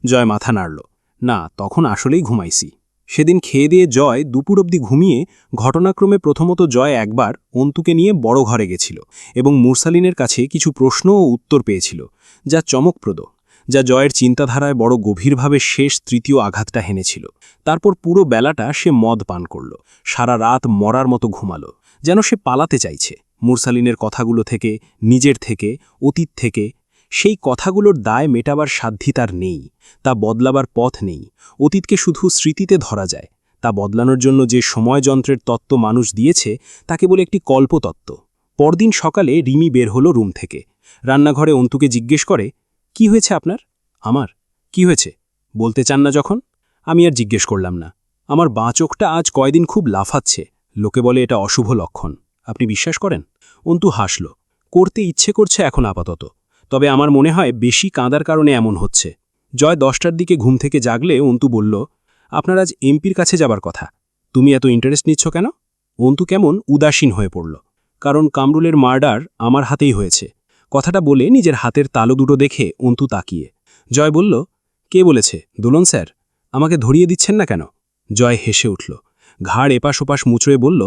জয় মাথা নাড়ল। না, তখন আসলেই ঘুমাইছি। সেদিন খেয়ে দিয়ে জয় দুপুর অবধি ঘুমিয়ে ঘটনাক্রমে প্রথমত জয় একবার অন্তুকে নিয়ে বড় ঘরে গেছিল এবং মুরসালিনের কাছে কিছু প্রশ্ন ও উত্তর পেয়েছিল, যা চমকপ্রদ, যা জয়ের চিন্তাধারায় বড় গভীরভাবে শেষ তৃতীয় আঘাতটা হেনেছিল। তারপর পুরো বেলাটা সে মদ পান করল, সারা রাত মরার মতো ঘুমালো, যেন সে পালাতে চাইছে মুরসালিনের কথাগুলো থেকে, নিজের থেকে, অতীত থেকে। সেই কথাগুলোর দায় মেটাবার সাধ্যি তার নেই, তা বদলাবার পথ নেই। অতীতকে শুধু স্মৃতিতে ধরা যায়, তা বদলানোর জন্য যে সময়যন্ত্রের তত্ত্ব মানুষ দিয়েছে তাকে বলে একটি কল্পতত্ত্ব। পরদিন সকালে রিমি বের হলো রুম থেকে। রান্নাঘরে অন্তুকে জিজ্ঞেস করে, কি হয়েছে আপনার? আমার? কি হয়েছে বলতে চান না যখন? আমি আর জিজ্ঞেস করলাম না। আমার বাঁ চোখটা আজ কয়দিন খুব লাফাচ্ছে, লোকে বলে এটা অশুভ লক্ষণ। আপনি বিশ্বাস করেন? অন্তু হাসল। করতে ইচ্ছে করছে এখন আপাতত, তবে আমার মনে হয় বেশি কাঁদার কারণে এমন হচ্ছে। জয় 10টার দিকে ঘুম থেকে জাগলে অন্তু বলল, আপনার আজ এমপির কাছে যাবার কথা, তুমি এত ইন্টারেস্ট নিচ্ছ কেন? অন্তু কেমন উদাসীন হয়ে পড়ল। কারণ কামরুলের মার্ডার আমার হাতেই হয়েছে। কথাটা বলে নিজের হাতের তালু দুটো দেখে অন্তু তাকিয়ে। জয় বলল, কে বলেছে? দোলন স্যার। আমাকে ধরিয়ে দিচ্ছেন না কেন? জয় হেসে উঠল, ঘাড় এপাশ ওপাশ মুচড়ে বলল,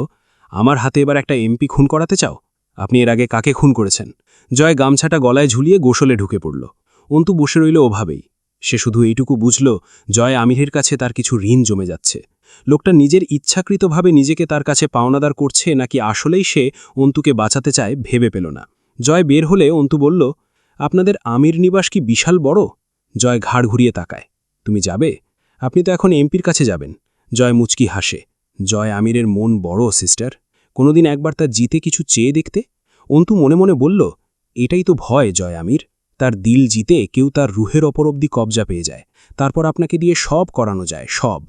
আমার হাতে এবার একটা এমপি খুন করাতে চাও? আপনি এর আগে কাকে খুন করেছেন? জয় গামছাটা গলায় ঝুলিয়ে গোসলে ঢুকে পড়ল। অন্তু বসে রইল ওভাবেই। সে শুধু এইটুকু বুঝল, জয় আমিরের কাছে তার কিছু ঋণ জমে যাচ্ছে। লোকটা নিজের ইচ্ছাকৃতভাবে নিজেকে তার কাছে পাওনাদার করছে নাকি আসলেই সে অন্তুকে বাঁচাতে চায় ভেবে পেল না। জয় বের হলে অন্তু বলল, আপনাদের আমির নিবাস কি বিশাল বড়? জয় ঘাড় ঘুরিয়ে তাকায়। তুমি যাবে? আপনি তো এখন এমপির কাছে যাবেন। জয় মুচকি হাসে। জয় আমিরের মন বড় সিস্টার, কোনোদিন একবার তার জিতে কিছু চেয়ে দেখতে। অন্তু মনে মনে বলল, এটাই তো ভয় জয় আমির, তার দিল জিতে কেউ তার রুহের অপর অবধি কবজা পেয়ে যায়, তারপর আপনাকে দিয়ে সব করানো যায়, সব।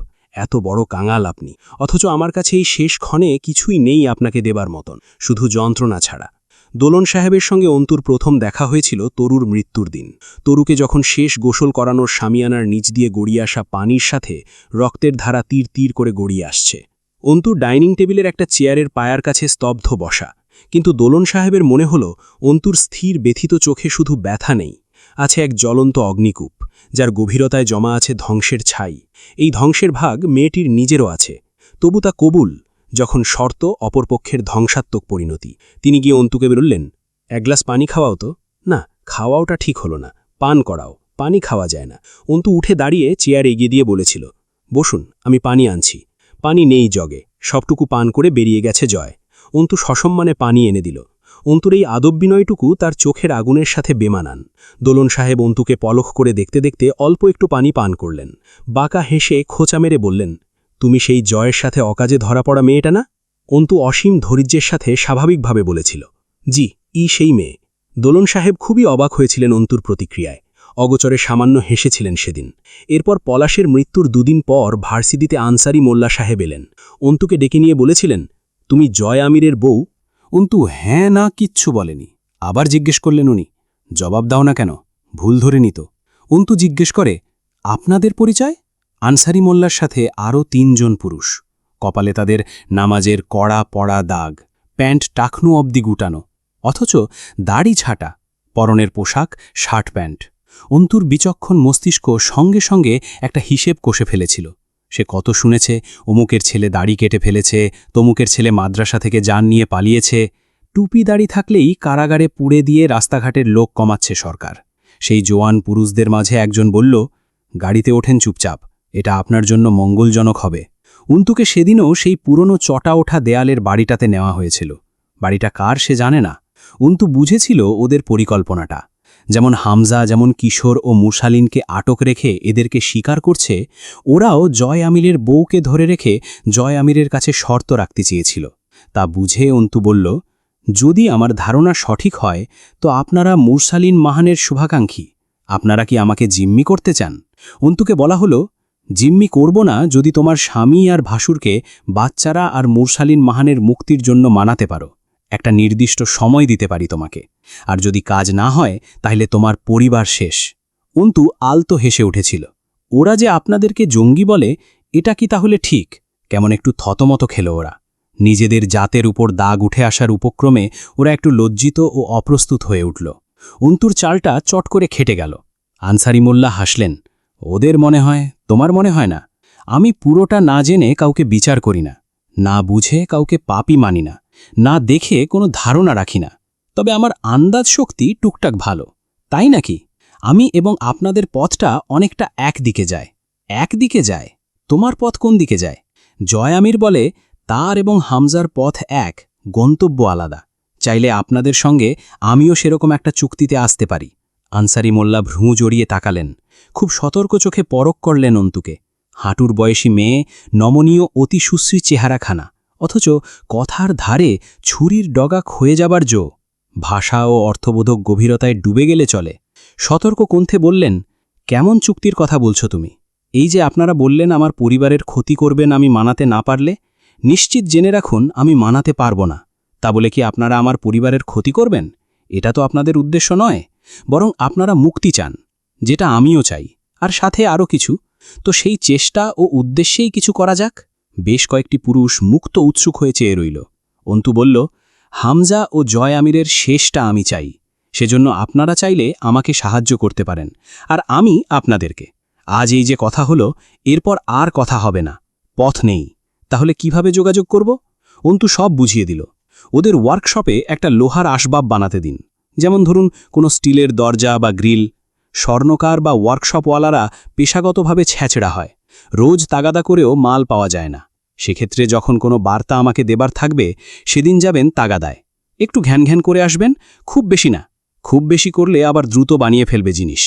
এত বড় কাঙাল আপনি, অথচ আমার কাছে এই শেষ ক্ষণে কিছুই নেই আপনাকে দেবার মতন, শুধু যন্ত্রণা ছাড়া। দোলন সাহেবের সঙ্গে অন্তুর প্রথম দেখা হয়েছিল তরুর মৃত্যুর দিন। তরুকে যখন শেষ গোসল করানোর শামিয়ানার নিচ দিয়ে গড়িয়ে আসা পানির সাথে রক্তের ধারা তীর তীর করে গড়িয়ে আসছে। অন্তুর ডাইনিং টেবিলের একটা চেয়ারের পায়ার কাছে স্তব্ধ বসা, কিন্তু দোলন সাহেবের মনে হল অন্তুর স্থির ব্যথিত চোখে শুধু ব্যথা নেই, আছে এক জ্বলন্ত অগ্নিকূপ, যার গভীরতায় জমা আছে ধ্বংসের ছাই। এই ধ্বংসের ভাগ মেয়েটির নিজেরও আছে, তবু তা কবুল, যখন শর্ত অপরপক্ষের ধ্বংসাত্মক পরিণতি। তিনি গিয়ে অন্তুকে বললেন, এক গ্লাস পানি খাওয়াও তো। না, খাওয়াওটা ঠিক হলো না, পান করাও, পানি খাওয়া যায় না। অন্তু উঠে দাঁড়িয়ে চেয়ার এগিয়ে দিয়ে বলেছিল, বসুন, আমি পানি আনছি। পানি নেই জগে, সবটুকু পান করে বেরিয়ে গেছে জয়। অন্তু সসম্মানে পানি এনে দিল। অন্তুর এই আদব বিনয়টুকু তার চোখের আগুনের সাথে বেমানান। দোলন সাহেব অন্তুকে পলক করে দেখতে দেখতে অল্প একটু পানি পান করলেন। বাঁকা হেসে খোঁচা মেরে বললেন, তুমি সেই জয়ের সাথে অকাজে ধরা পড়া মেয়েটা না? অন্তু অসীম ধৈর্যের সাথে স্বাভাবিকভাবে বলেছিল, জি, সেই মেয়ে। দোলন সাহেব খুবই অবাক হয়েছিলেন অন্তুর প্রতিক্রিয়ায়, অগোচরে সামান্য হেসেছিলেন সেদিন। এরপর পলাশের মৃত্যুর দুদিন পর ভার্সিটিতে আনসারি মোল্লা সাহেব এলেন। অন্তুকে ডেকে নিয়ে বলেছিলেন, তুমি জয় আমিরের বউ? অন্তু হ্যাঁ না কিচ্ছু বলেনি। আবার জিজ্ঞেস করলেন উনি, জবাব দাও না কেন, ভুল ধরে নিত। অন্তু জিজ্ঞেস করে, আপনাদের পরিচয়? আনসারি মোল্লার সাথে আরও 3 জন পুরুষ, কপালে তাদের নামাজের কড়া পড়া দাগ, প্যান্ট টাকনু অবধি গুটানো, অথচ দাড়ি ছাটা, পরনের পোশাক শার্ট প্যান্ট। অন্তুর বিচক্ষণ মস্তিষ্ক সঙ্গে সঙ্গে একটা হিসেব কষে ফেলেছিল। সে কত শুনেছে, অমুকের ছেলে দাড়ি কেটে ফেলেছে, তমুকের ছেলে মাদ্রাসা থেকে যান নিয়ে পালিয়েছে। টুপি দাড়ি থাকলেই কারাগারে পুড়ে দিয়ে রাস্তাঘাটের লোক কমাচ্ছে সরকার। সেই জোয়ান পুরুষদের মাঝে একজন বলল, গাড়িতে ওঠেন চুপচাপ, এটা আপনার জন্য মঙ্গলজনক হবে। অন্তুকে সেদিনও সেই পুরনো চটা ওঠা দেয়ালের বাড়িটাতে নেওয়া হয়েছিল। বাড়িটা কার সে জানে না। অন্তু বুঝেছিল ওদের পরিকল্পনাটা। যেমন হামজা, যেমন কিশোর ও মুরসালিনকে আটক রেখে এদেরকে স্বীকার করছে, ওরাও জয় আমিরের বউকে ধরে রেখে জয় আমিরের কাছে শর্ত রাখতে চেয়েছিল। তা বুঝে অন্তু বলল, যদি আমার ধারণা সঠিক হয় তো আপনারা মুরসালিন মাহানের শুভাকাঙ্ক্ষী, আপনারা কি আমাকে জিম্মি করতে চান? অন্তুকে বলা হলো, জিম্মি করব না যদি তোমার স্বামী আর ভাসুরকে বাচ্চারা আর মুরসালিন মাহানের মুক্তির জন্য মানাতে পারো। একটা নির্দিষ্ট সময় দিতে পারি তোমাকে, আর যদি কাজ না হয় তাহলে তোমার পরিবার শেষ। অন্তু আলতো হেসে উঠেছিল। ওরা যে আপনাদেরকে জঙ্গি বলে, এটা কি তাহলে ঠিক? কেমন একটু থতমত খেল ওরা। নিজেদের জাতের উপর দাগ উঠে আসার উপক্রমে ওরা একটু লজ্জিত ও অপ্রস্তুত হয়ে উঠল। অন্তুর চালটা চট করে খেটে গেল। আনসারি মোল্লা হাসলেন। ওদের মনে হয়, তোমার মনে হয় না? আমি পুরোটা না জেনে কাউকে বিচার করি না, না বুঝে কাউকে পাপী মানি না, না দেখে কোনো ধারণা রাখি না। তবে আমার আন্দাজ শক্তি টুকটাক ভালো, তাই নাকি? আমি এবং আপনাদের পথটা অনেকটা একদিকে যায়। একদিকে যায়? তোমার পথ কোন দিকে যায়? জয় আমির বলে তার এবং হামজার পথ এক, গন্তব্য আলাদা। চাইলে আপনাদের সঙ্গে আমিও সেরকম একটা চুক্তিতে আসতে পারি। আনসারি মোল্লা ভ্রু জড়িয়ে তাকালেন। খুব সতর্ক চোখে পরখ করলেন অন্তুকে। হাঁটুর বয়সী মেয়ে, নমনীয় অতি সুশ্রী চেহারাখানা, অথচ কথার ধারে ছুরির ডগা ক্ষয়ে যাবার জো। ভাষা ও অর্থবোধক গভীরতায় ডুবে গেলে চলে। সতর্ক কণ্ঠে বললেন, কেমন চুক্তির কথা বলছো তুমি? এই যে আপনারা বললেন আমার পরিবারের ক্ষতি করবেন আমি মানাতে না পারলে, নিশ্চিত জেনে রাখুন আমি মানাতে পারব না। তা বলে কি আপনারা আমার পরিবারের ক্ষতি করবেন? এটা তো আপনাদের উদ্দেশ্য নয়, বরং আপনারা মুক্তি চান, যেটা আমিও চাই, আর সাথে আরও কিছু। তো সেই চেষ্টা ও উদ্দেশ্যেই কিছু করা যাক। বেশ কয়েকটি পুরুষ মুক্ত উৎসুক হয়ে চেয়ে রইল। অন্তু বলল, হামজা ও জয় আমিরের শেষটা আমি চাই। সেজন্য আপনারা চাইলে আমাকে সাহায্য করতে পারেন, আর আমি আপনাদেরকে। আজ এই যে কথা হলো, এরপর আর কথা হবে না। পথ নেই, তাহলে কিভাবে যোগাযোগ করব? অন্তু সব বুঝিয়ে দিল। ওদের ওয়ার্কশপে একটা লোহার আসবাব বানাতে দিন, যেমন ধরুন কোনো স্টিলের দরজা বা গ্রিল। স্বর্ণকার বা ওয়ার্কশপওয়ালারা পেশাগতভাবে ছ্যাঁচড়া হয়, রোজ তাগাদা করেও মাল পাওয়া যায় না। সেক্ষেত্রে যখন কোনো বার্তা আমাকে দেবার থাকবে, সেদিন যাবেন তাগাদায়। একটু ঘ্যান করে আসবেন, খুব বেশি না। খুব বেশি করলে আবার দ্রুত বানিয়ে ফেলবে জিনিস,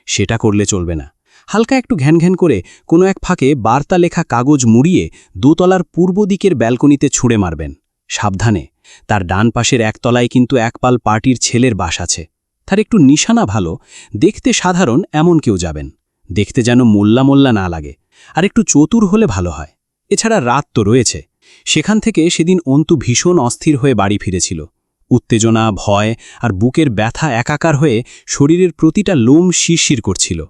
সেটা করলে চলবে না। হালকা একটু ঘ্যান করে কোনো এক ফাঁকে বার্তা লেখা কাগজ মুড়িয়ে দোতলার পূর্ব দিকের ব্যালকনিতে ছুঁড়ে মারবেন। সাবধানে, তার ডান পাশের একতলায় কিন্তু একপাল পার্টির ছেলের বাস আছে। তার একটু নিশানা ভালো, দেখতে সাধারণ এমন কেউ যাবেন, দেখতে যেন মোল্লা মোল্লা না লাগে, আর একটু চতুর হলে ভালো হয়। এছাড়া রাত তো রয়েছে। সেখান থেকে সেদিন অন্তু ভীষণ অস্থির হয়ে বাড়ি ফিরেছিল। উত্তেজনা, ভয় আর বুকের ব্যথা একাকার হয়ে শরীরের প্রতিটা লোম শিরশির করছিল।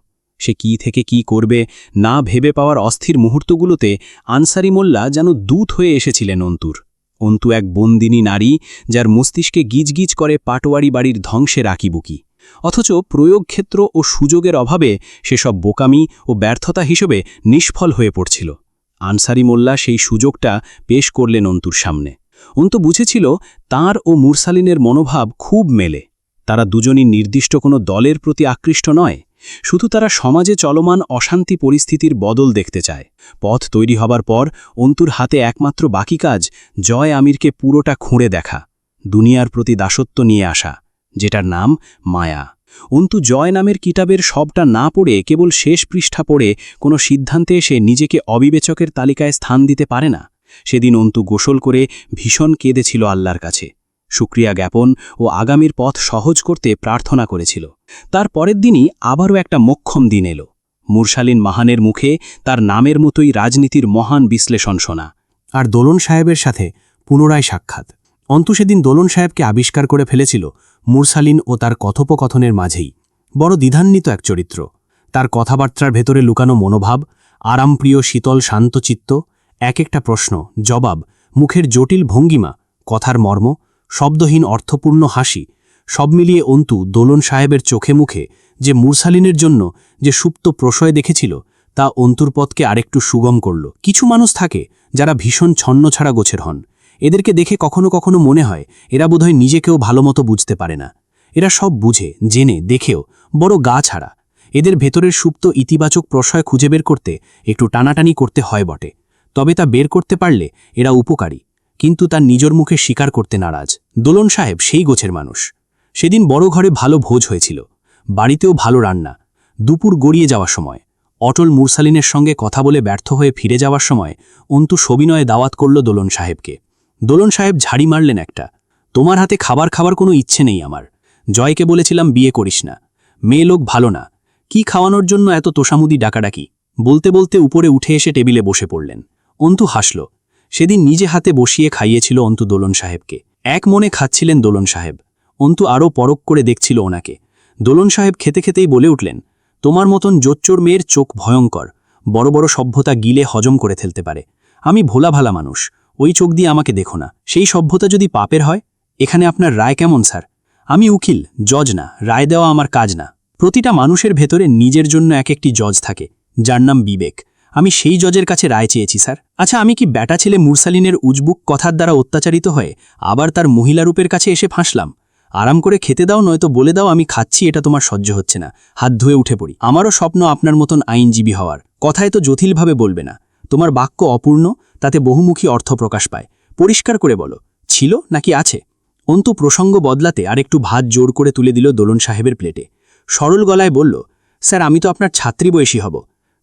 সে কি থেকে কি করবে না ভেবে পাওয়ার অস্থির মুহূর্তগুলোতে আনসারি মোল্লা যেন দূত হয়ে এসেছিলেন অন্তুর। অন্তু এক বন্দিনী নারী, যার মস্তিষ্কে গিজগিজ করে পাটোয়ারি বাড়ির ধ্বংসের আঁকিবুকি। অথচ প্রয়োগক্ষেত্র ও সুযোগের অভাবে সেসব বোকামি ও ব্যর্থতা হিসেবে নিষ্ফল হয়ে পড়ছিল। আনসারি মোল্লা সেই সুযোগটা পেশ করলেন অন্তুর সামনে। অন্তু বুঝেছিল তাঁর ও মুরসালিনের মনোভাব খুব মেলে। তারা দুজনই নির্দিষ্ট কোনো দলের প্রতি আকৃষ্ট নয়, শুধু তারা সমাজে চলমান অশান্তি পরিস্থিতির বদল দেখতে চায়। পথ তৈরি হবার পর অন্তুর হাতে একমাত্র বাকি কাজ জয় আমিরকে পুরোটা খুঁড়ে দেখা, দুনিয়ার প্রতি দাসত্ব নিয়ে আসা, যেটার নাম মায়া। অন্তু জয় নামের কিতাবের সবটা না পড়ে কেবল শেষ পৃষ্ঠা পড়ে কোনো সিদ্ধান্তে এসে নিজেকে অবিবেচকের তালিকায় স্থান দিতে পারে না। সেদিন অন্তু গোসল করে ভীষণ কেঁদেছিল আল্লাহর কাছে, শুকরিয়া জ্ঞাপন ও আগামীর পথ সহজ করতে প্রার্থনা করেছিল। তার পরের দিনই আবারও একটা মোক্ষম দিন এলো। মুরসালিন মাহানের মুখে তার নামের মতোই রাজনীতির মহান বিশ্লেষণ শোনা, আর দোলন সাহেবের সাথে পুনরায় সাক্ষাৎ। অন্তু সেদিন দোলন সাহেবকে আবিষ্কার করে ফেলেছিল মুরসালিন ও তার কথোপকথনের মাঝেই। বড় দ্বিধান্বিত এক চরিত্র। তার কথাবার্তার ভেতরে লুকানো মনোভাব, আরামপ্রিয় শীতল শান্তচিত্ত, এক একটা প্রশ্ন জবাব, মুখের জটিল ভঙ্গিমা, কথার মর্ম, শব্দহীন অর্থপূর্ণ হাসি, সব মিলিয়ে অন্তু দোলন সাহেবের চোখে মুখে যে মুরসালিনের জন্য যে সুপ্ত প্রশয় দেখেছিল, তা অন্তুর পথকে আরেকটু সুগম করল। কিছু মানুষ থাকে যারা ভীষণ ছন্নছাড়া গোছের হন। এদেরকে দেখে কখনো কখনো মনে হয় এরা বোধহয় নিজেকেও ভালোমতো বুঝতে পারে না। এরা সব বুঝে, জেনে, দেখেও বড় গা ছাড়া। এদের ভেতরের সুপ্ত ইতিবাচক প্রশয় খুঁজে বের করতে একটু টানাটানি করতে হয় বটে, তবে তা বের করতে পারলে এরা উপকারী, কিন্তু তার নিজের মুখে স্বীকার করতে নারাজ। দোলন সাহেব সেই গোছের মানুষ। সেদিন বড় ঘরে ভালো ভোজ হয়েছিল, বাড়িতেও ভালো রান্না। দুপুর গড়িয়ে যাওয়ার সময় অটল মুরসালিনের সঙ্গে কথা বলে ব্যর্থ হয়ে ফিরে যাওয়ার সময় অন্তু সবিনয়ে দাওয়াত করল দোলন সাহেবকে। দোলন সাহেব ঝাড়ি মারলেন একটা, তোমার হাতে খাবার কোনো ইচ্ছে নেই আমার। জয়কে বলেছিলাম বিয়ে করিস না, মেয়ে লোক ভালো না, কি খাওয়ানোর জন্য এত তোষামুদি ডাকাডাকি। বলতে বলতে উপরে উঠে এসে টেবিলে বসে পড়লেন। অন্তু হাসল। সেদিন নিজে হাতে বসিয়ে খাইয়েছিল অন্তু দোলন সাহেবকে। এক মনে খাচ্ছিলেন দোলন সাহেব। অন্তু আরও পরখ করে দেখছিল ওনাকে। দোলন সাহেব খেতে খেতেই বলে উঠলেন, তোমার মতন জোচ্চোর মেয়ের চোখ ভয়ঙ্কর, বড় বড় সভ্যতা গিলে হজম করে ফেলতে পারে। আমি ভোলা ভালা মানুষ, ওই চোখ দিয়ে আমাকে দেখো না। সেই সভ্যতা যদি পাপের হয়, এখানে আপনার রায় কেমন স্যার? আমি উকিল, জজ না, রায় দেওয়া আমার কাজ না। প্রতিটা মানুষের ভেতরে নিজের জন্য এক একটি জজ থাকে, যার নাম বিবেক। আমি সেই জজের কাছে রায় চেয়েছি স্যার। আচ্ছা, আমি কি ব্যাটা ছেলে মুরসালিনের উজবুক কথার দ্বারা অত্যাচারিত হয়ে আবার তার মহিলা রূপের কাছে এসে ফাঁসলাম? আরাম করে খেতে দাও, নয়তো বলে দাও আমি খাচ্ছি, এটা তোমার সহ্য হচ্ছে না, হাত ধুয়ে উঠে পড়ি। আমারও স্বপ্ন আপনার মতন আইনজীবী হওয়ার। কথায় তো জটিলভাবে বলবে না। তোমার বাক্য অপূর্ণ, তাতে বহুমুখী অর্থ প্রকাশ পায়। পরিষ্কার করে বলো, ছিল নাকি আছে? অন্তু প্রসঙ্গ বদলাতে আর একটু ভাত জোর করে তুলে দিল দোলন সাহেবের প্লেটে। সরল গলায় বলল, স্যার আমি তো আপনার ছাত্রী বয়সী হব।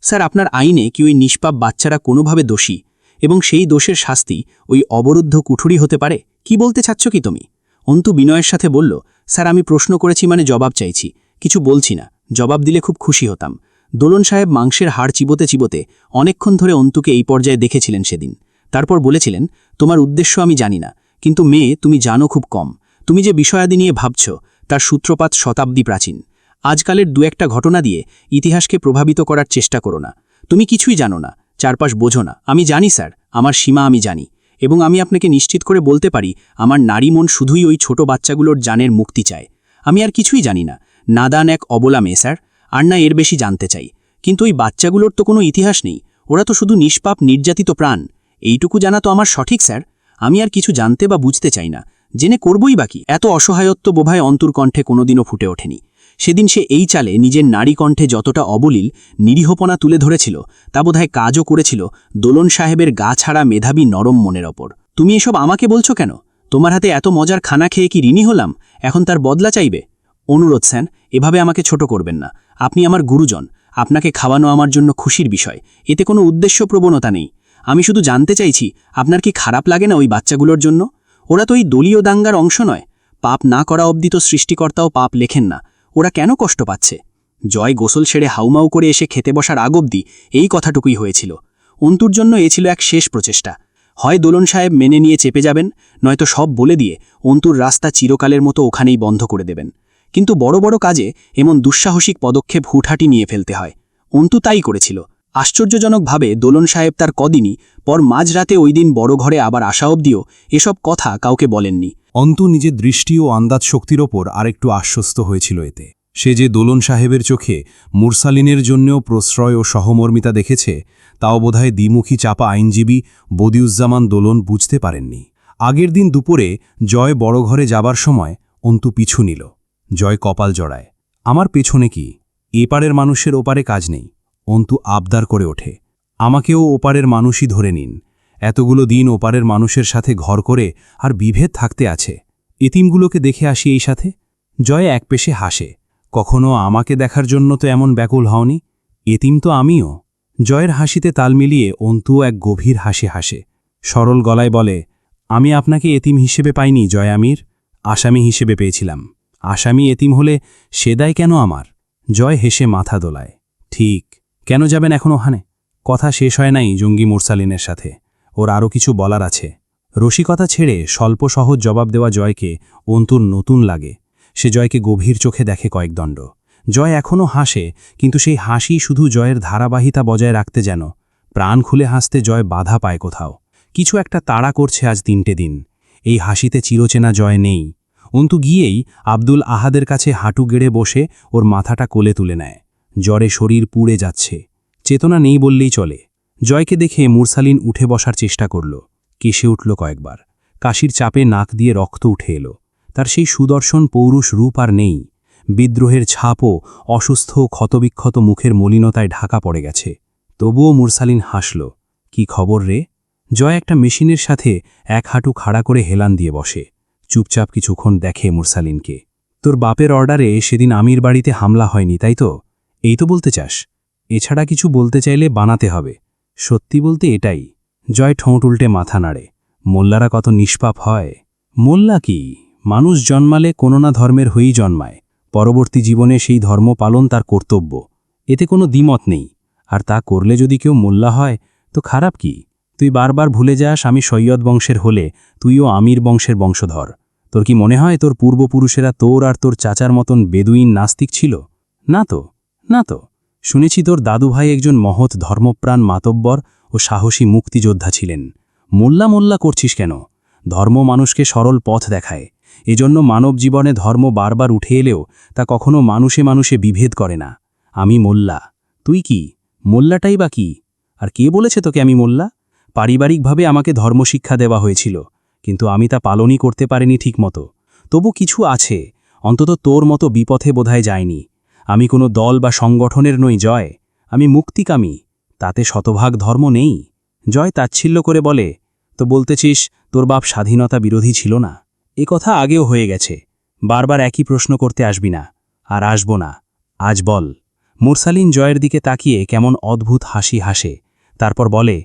স্যার আপনার আইনে কি ওই নিষ্পাপ বাচ্চারা কোনোভাবে দোষী, এবং সেই দোষের শাস্তি ওই অবরুদ্ধ কুঠুরি হতে পারে? কি বলতে চাচ্ছ কি তুমি? অন্তু বিনয়ের সাথে বলল, স্যার আমি প্রশ্ন করেছি মানে জবাব চাইছি, কিছু বলছি না। জবাব দিলে খুব খুশি হতাম। দোলন সাহেব মাংসের হাড় চিবোতে চিবোতে অনেকক্ষণ ধরে অন্তুকে এই পর্যায়ে দেখেছিলেন সেদিন। তারপর বলেছিলেন, তোমার উদ্দেশ্য আমি জানি না, কিন্তু মেয়ে তুমি জানো খুব কম। তুমি যে বিষয়াদি নিয়ে ভাবছ তার সূত্রপাত শতাব্দী প্রাচীন। আজকালের দু একটা ঘটনা দিয়ে ইতিহাসকে প্রভাবিত করার চেষ্টা করো না। তুমি কিছুই জানো না, চারপাশ বোঝো না। আমি জানি স্যার, আমার সীমা আমি জানি, এবং আমি আপনাকে নিশ্চিত করে বলতে পারি আমার নারী মন শুধুই ওই ছোট বাচ্চাগুলোর জানের মুক্তি চায়। আমি আর কিছুই জানি না, নাদান এক অবলা মেয়ে স্যার, আর না এর বেশি জানতে চাই। কিন্তু ওই বাচ্চাগুলোর তো কোনো ইতিহাস নেই, ওরা তো শুধু নিষ্পাপ নির্যাতিত প্রাণ। এইটুকু জানা তো আমার সঠিক স্যার। আমি আর কিছু জানতে বা বুঝতে চাই না, জেনে করবই বাকি। এত অসহায়ত্ব বোধহয় অন্তুর কণ্ঠে কোনোদিনও ফুটে ওঠেনি। সেদিন সে এই চালে নিজের নারী কণ্ঠে যতটা অবলীল নিরীহপনা তুলে ধরেছিল, তা বোধহয় কাজও করেছিল দোলন সাহেবের গা ছাড়া মেধাবী নরম মনের ওপর। তুমি এসব আমাকে বলছো কেন? তোমার হাতে এত মজার খানা খেয়ে কি ঋণী হলাম? এখন তার বদলা চাইবে? অনুরোধ স্যার, এভাবে আমাকে ছোট করবেন না। আপনি আমার গুরুজন, আপনাকে খাওয়ানো আমার জন্য খুশির বিষয়। এতে কোনো উদ্দেশ্য প্রবণতা নেই। আমি শুধু জানতে চাইছি, আপনার কি খারাপ লাগে না ওই বাচ্চাগুলোর জন্য? ওরা তো এই দলীয় দাঙ্গার অংশ নয়। পাপ না করা অবধি তো সৃষ্টিকর্তাও পাপ লেখেন না। ওরা কেন কষ্ট পাচ্ছে? জয় গোসল সেরে হাউমাউ করে এসে খেতে বসার আগ অবধি এই কথাটুকুই হয়েছিল। অন্তুর জন্য এ ছিল এক শেষ প্রচেষ্টা। হয় দোলন সাহেব মেনে নিয়ে চেপে যাবেন, নয়তো সব বলে দিয়ে অন্তুর রাস্তা চিরকালের মতো ওখানেই বন্ধ করে দেবেন। কিন্তু বড় বড় কাজে এমন দুঃসাহসিক পদক্ষেপ হুটহাটি নিয়ে ফেলতে হয়। অন্তু তাই করেছিল। আশ্চর্যজনকভাবে দোলন সাহেব তার কদিনই পর মাঝরাতে ওই দিন বড় ঘরে আবার আসা অবধিও এসব কথা কাউকে বলেননি। অন্তু নিজের দৃষ্টি ও আন্দাজ শক্তির ওপর আরেকটু আশ্বস্ত হয়েছিল এতে। সে যে দোলন সাহেবের চোখে মুরসালিনের জন্যও প্রশ্রয় ও সহমর্মিতা দেখেছে, তাও বোধহয় দ্বিমুখী চাপা আইনজীবী বদিউজ্জামান দোলন বুঝতে পারেননি। আগের দিন দুপুরে জয় বড় ঘরে যাবার সময় অন্তু পিছু নিল। জয় কপাল জড়ায়, আমার পেছনে কি? এপারের মানুষের ওপারে কাজ নেই। অন্তু আবদার করে ওঠে, আমাকেও ওপারের মানুষই ধরে নিন। এতগুলো দিন ওপারের মানুষের সাথে ঘর করে আর বিভেদ থাকতে আছে। এতিমগুলোকে দেখে আসি এই সাথে। জয় একপেশে হাসে, কখনো আমাকে দেখার জন্য তো এমন ব্যাকুল হওনি। এতিম তো আমিও। জয়ের হাসিতে তাল মিলিয়ে অন্তুও এক গভীর হাসি হাসে। সরল গলায় বলে, আমি আপনাকে এতিম হিসেবে পাইনি জয় আমির, আসামি হিসেবে পেয়েছিলাম। আসামি এতিম হলে সে দায় কেন আমার? জয় হেসে মাথা দোলায়, ঠিক। কেন যাবেন এখন ওখানে? কথা শেষ হয় নাই জঙ্গি মুরসালিনের সাথে, ওর আরও কিছু বলার আছে। রসিকতা ছেড়ে স্বল্প সহজ জবাব দেওয়া জয়কে অন্তুর নতুন লাগে। সে জয়কে গভীর চোখে দেখে কয়েকদণ্ড। জয় এখনও হাসে, কিন্তু সেই হাসি শুধু জয়ের ধারাবাহিতা বজায় রাখতে যেন। প্রাণ খুলে হাসতে জয় বাধা পায় কোথাও। কিছু একটা তাড়া করছে আজ 3টে দিন। এই হাসিতে চিরচেনা জয় নেই। অন্তু গিয়েই আব্দুল আহাদের কাছে হাঁটু গেড়ে বসে ওর মাথাটা কোলে তুলে নেয়। জ্বরে শরীর পুড়ে যাচ্ছে, চেতনা নেই বললেই চলে। জয়কে দেখে মুরসালিন উঠে বসার চেষ্টা করল, কেশে উঠল কয়েকবার। কাশির চাপে নাক দিয়ে রক্ত উঠে এলো। তার সেই সুদর্শন পৌরুষ রূপ আর নেই। বিদ্রোহের ছাপও অসুস্থ ক্ষতবিক্ষত মুখের মলিনতায় ঢাকা পড়ে গেছে। তবুও মুরসালিন হাসল। কি খবর রে? জয় একটা মেশিনের সাথে এক হাঁটু খাড়া করে হেলান দিয়ে বসে। চুপচাপ কিছুক্ষণ দেখে মুরসালিনকে। তোর বাপের অর্ডারে সেদিন আমির বাড়িতে হামলা হয়নি, তাই তো? এই তো বলতে চাস? এছাড়া কিছু বলতে চাইলে বানাতে হবে। সত্যি বলতে এটাই। জয় ঠোঁট উল্টে মাথা নাড়ে। মোল্লারা কত নিষ্পাপ হয়। মোল্লা কি? মানুষ জন্মালে কোনো না ধর্মের হয়েই জন্মায়। পরবর্তী জীবনে সেই ধর্ম পালন তার কর্তব্য। এতে কোনো দ্বিমত নেই। আর তা করলে যদি কেউ মোল্লা হয় তো খারাপ কি? তুই বারবার ভুলে যাস আমি সৈয়দ বংশের হলে তুইও আমির বংশের বংশধর। তোর কি মনে হয় তোর পূর্বপুরুষেরা তোর আর তোর চাচার মতন বেদুইন নাস্তিক ছিল? না তো, না তো। শুনেছি তোর দাদুভাই একজন মহৎ ধর্মপ্রাণ মাতব্বর ও সাহসী মুক্তিযোদ্ধা ছিলেন। মোল্লা মোল্লা করছিস কেন? ধর্ম মানুষকে সরল পথ দেখায়। এজন্য মানব জীবনে ধর্ম বারবার উঠে এলেও তা কখনো মানুষে মানুষে বিভেদ করে না। আমি মোল্লা, তুই কি? মোল্লাটাই বা কি? আর কে বলেছে তোকে আমি মোল্লা? পারিবারিকভাবে আমাকে ধর্মশিক্ষা দেওয়া হয়েছিল, কিন্তু আমি তা পালনই করতে পারিনি ঠিকমতো। তবু কিছু আছে, অন্তত তোর মতো বিপথে বোধহয় যায়নি। আমি কোনো দল বা সংগঠনের নই জয়, আমি মুক্তিকামী। তাতে শতভাগ ধর্ম নেই। জয় তাচ্ছিল্য করে বলে, তো বলতেছিস তোর বাপ স্বাধীনতা বিরোধী ছিল না? এ কথা আগেও হয়ে গেছে, বারবার একই প্রশ্ন করতে আসবি না। আর আসব না, আজ বল। মুরসালিন জয়ের দিকে তাকিয়ে কেমন অদ্ভুত হাসি হাসে, তারপর বলে,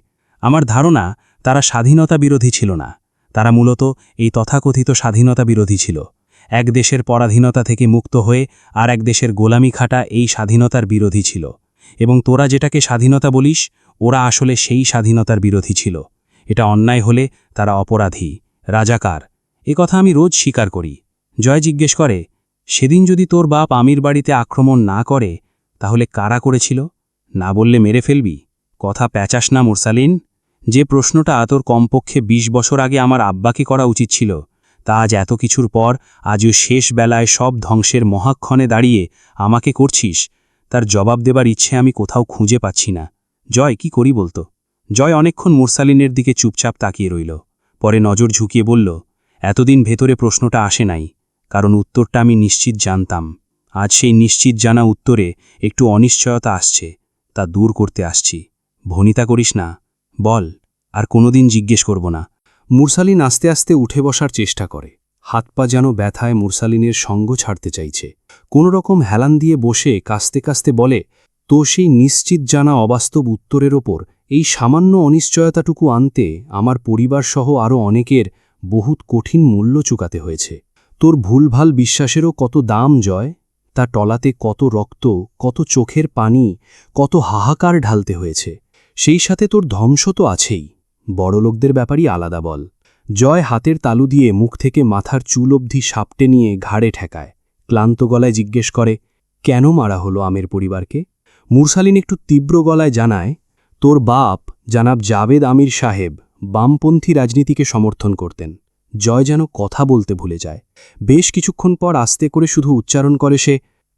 আমার ধারণা তারা স্বাধীনতা বিরোধী ছিল না, তারা মূলত এই তথাকথিত স্বাধীনতা বিরোধী ছিল। এক দেশের পরাধীনতা থেকে মুক্ত হয়ে আর এক দেশের গোলামি খাটা এই স্বাধীনতার বিরোধী ছিল। এবং তোরা যেটাকে স্বাধীনতা বলিস, ওরা আসলে সেই স্বাধীনতার বিরোধী ছিল। এটা অন্যায় হলে তারা অপরাধী, রাজাকার। এ কথা আমি রোজ স্বীকার করি। জয় জিজ্ঞেস করে, সেদিন যদি তোর বাপ আমির বাড়িতে আক্রমণ না করে তাহলে কারা করেছিল? না বললে মেরে ফেলবি। কথা প্যাচাস না মুরসালিন। যে প্রশ্নটা তোর কমপক্ষে ২০ বছর আগে আমার আব্বাকে করা উচিত ছিল, তা আজ এত কিছুর পর আজও শেষ বেলায় সব ধ্বংসের মহাক্ষণে দাঁড়িয়ে আমাকে করছিস, তার জবাব দেবার ইচ্ছে আমি কোথাও খুঁজে পাচ্ছি না। জয়, কি করি বলতো? জয় অনেকক্ষণ মুরসালিনের দিকে চুপচাপ তাকিয়ে রইল, পরে নজর ঝুঁকিয়ে বলল, এতদিন ভেতরে প্রশ্নটা আসে নাই, কারণ উত্তরটা আমি নিশ্চিত জানতাম। আজ সেই নিশ্চিত জানা উত্তরে একটু অনিশ্চয়তা আসছে, তা দূর করতে আসছি। ভনিতা করিস না, বল, আর কোনোদিন জিজ্ঞেস করব না। মুরসালিন আস্তে আস্তে উঠে বসার চেষ্টা করে। হাত পা যেন ব্যথায় মুরসালিনের সঙ্গ ছাড়তে চাইছে। কোনো রকম হেলান দিয়ে বসে কাস্তে কাস্তে বলে, তো সেই নিশ্চিত জানা অবাস্তব উত্তরের ওপর এই সামান্য অনিশ্চয়তাটুকু আনতে আমার পরিবারসহ আরও অনেকের বহুত কঠিন মূল্য চুকাতে হয়েছে। তোর ভুলভাল বিশ্বাসেরও কত দাম জয়, তা টলাতে কত রক্ত, কত চোখের পানি, কত হাহাকার ঢালতে হয়েছে। সেই সাথে তোর ধ্বংস তো আছেই। বড়লোকদের ব্যাপারই আলাদা বল। জয় হাতের তালু দিয়ে মুখ থেকে মাথার চুল অবধি সাপটে নিয়ে ঘাড়ে ঠেকায়। ক্লান্ত গলায় জিজ্ঞেস করে, কেন মারা হলো আমের পরিবারকে? মুরসালিন একটু তীব্র গলায় জানায়, তোর বাপ জানাব জাবেদ আমির সাহেব বামপন্থী রাজনীতিকে সমর্থন করতেন। জয় যেন কথা বলতে ভুলে যায়। বেশ কিছুক্ষণ পর আস্তে করে শুধু উচ্চারণ করে সে,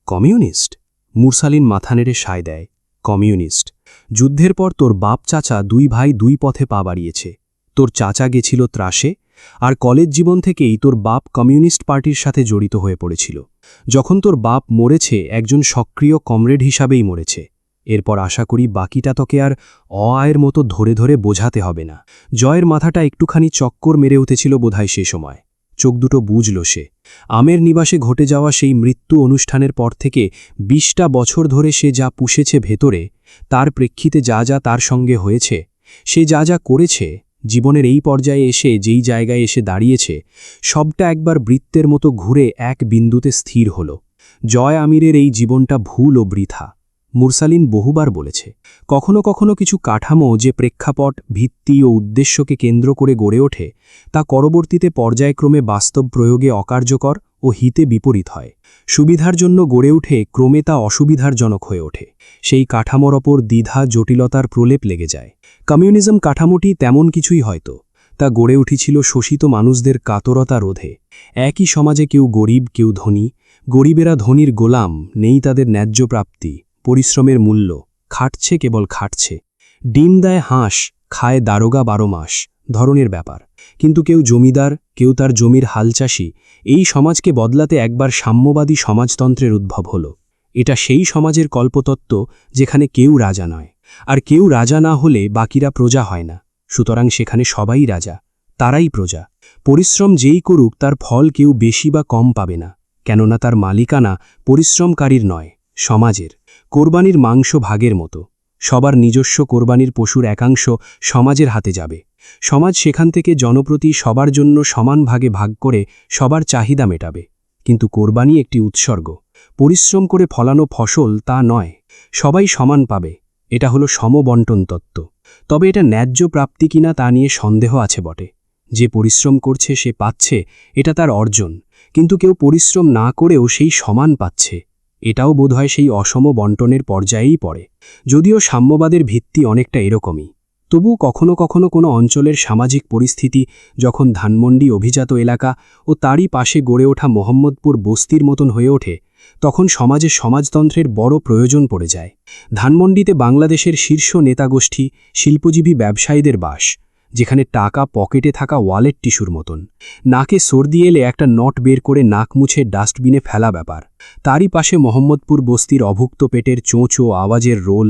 কমিউনিস্ট। মুরসালিন মাথা নেড়ে সায় দেয়, কমিউনিস্ট। যুদ্ধের পর তোর বাপ চাচা দুই ভাই দুই পথে পা বাড়িয়েছে। তোর চাচা গেছিল ত্রাসে, আর কলেজ জীবন থেকেই তোর বাপ কমিউনিস্ট পার্টির সাথে জড়িত হয়ে পড়েছিল। যখন তোর বাপ মরেছে একজন সক্রিয় কমরেড হিসাবেই মরেছে। এরপর আশা করি বাকিটা তোকে আর অআয়ের মতো ধরে ধরে বোঝাতে হবে না। জয়ের মাথাটা একটুখানি চক্কর মেরে উঠেছিল বোধহয় সে সময়। চোখ দুটো বুঝল সে। আমের নিবাসে ঘটে যাওয়া সেই মৃত্যু অনুষ্ঠানের পর থেকে ২০টা বছর ধরে সে যা পুষেছে ভেতরে, তার প্রেক্ষিতে যা যা তার সঙ্গে হয়েছে, সে যা যা করেছে, জীবনের এই পর্যায়ে এসে যেই জায়গায় এসে দাঁড়িয়েছে, সবটা একবার বৃত্তের মতো ঘুরে এক বিন্দুতে স্থির হল। জয় আমিরের এই জীবনটা ভুল ও বৃথা। মুরসালিন বহুবার বলেছে, কখনো কখনো কিছু কাঠামো যে প্রেক্ষাপট, ভিত্তি ও উদ্দেশ্যকে কেন্দ্র করে গড়ে ওঠে, তা পরবর্তীতে পর্যায়ক্রমে বাস্তব প্রয়োগে অকার্যকর ও হিতে বিপরীত হয়। সুবিধার জন্য গড়ে উঠে ক্রমে তা অসুবিধারজনক হয়ে ওঠে। সেই কাঠামোর ওপর দ্বিধা জটিলতার প্রলেপ লেগে যায়। কমিউনিজম কাঠামোটি তেমন কিছুই হয়তো। তা গড়ে উঠেছিল শোষিত মানুষদের কাতরতা রোধে। একই সমাজে কেউ গরিব, কেউ ধনী। গরিবেরা ধনীর গোলাম, নেই তাদের ন্যায্য প্রাপ্তি, পরিশ্রমের মূল্য, খাটছে কেবল খাটছে। ডিম দেয় হাঁস, খায় দারোগা ১২ মাস ধরনের ব্যাপার। কিন্তু কেউ জমিদার, কেউ তার জমির হালচাষি। এই সমাজকে বদলাতে একবার সাম্যবাদী সমাজতন্ত্রের উদ্ভব হল। এটা সেই সমাজের কল্পতত্ত্ব যেখানে কেউ রাজা নয়, আর কেউ রাজা না হলে বাকিরা প্রজা হয় না। সুতরাং সেখানে সবাই রাজা, তারাই প্রজা। পরিশ্রম যেই করুক তার ফল কেউ বেশি বা কম পাবে না, কেননা তার মালিকানা পরিশ্রমকারীর নয়, সমাজের। কোরবানির মাংস ভাগের মতো। সবার নিজস্ব কোরবানির পশুর একাংশ সমাজের হাতে যাবে। সমাজ সেখান থেকে জনপ্রতি সবার জন্য সমান ভাগে ভাগ করে সবার চাহিদা মেটাবে। কিন্তু কোরবানি একটি উৎসর্গ, পরিশ্রম করে ফলানো ফসল তা নয়। সবাই সমান পাবে, এটা হলো সমবন্টন তত্ত্ব। তবে এটা ন্যায্য প্রাপ্তি কিনা তা নিয়ে সন্দেহ আছে বটে। যে পরিশ্রম করছে সে পাচ্ছে, এটা তার অর্জন, কিন্তু কেউ পরিশ্রম না করেও সেই সমান পাচ্ছে। এটাও বোধহয় সেই অসম বন্টনের পর্যায়েই পড়ে। যদিও সাম্যবাদের ভিত্তি অনেকটা এরকমই, তবু কখনো কখনো কোনো অঞ্চলের সামাজিক পরিস্থিতি, যখন ধানমন্ডি অভিজাত এলাকা ও তারই পাশে গড়ে ওঠা মোহাম্মদপুর বস্তির মতন হয়ে ওঠে, তখন সমাজে সমাজতন্ত্রের বড় প্রয়োজন পড়ে যায়। ধানমন্ডিতে বাংলাদেশের শীর্ষ নেতাগোষ্ঠী, শিল্পজীবী ব্যবসায়ীদের বাস, যেখানে টাকা পকেটে থাকা ওয়ালেট টিস্যুর মতন। নাকে সর্দি এলে একটা নট বের করে নাক মুছে ডাস্টবিনে ফেলা ব্যাপার। তারই পাশে মোহাম্মদপুর বস্তির অভুক্ত পেটের চোঁচো আওয়াজের রোল,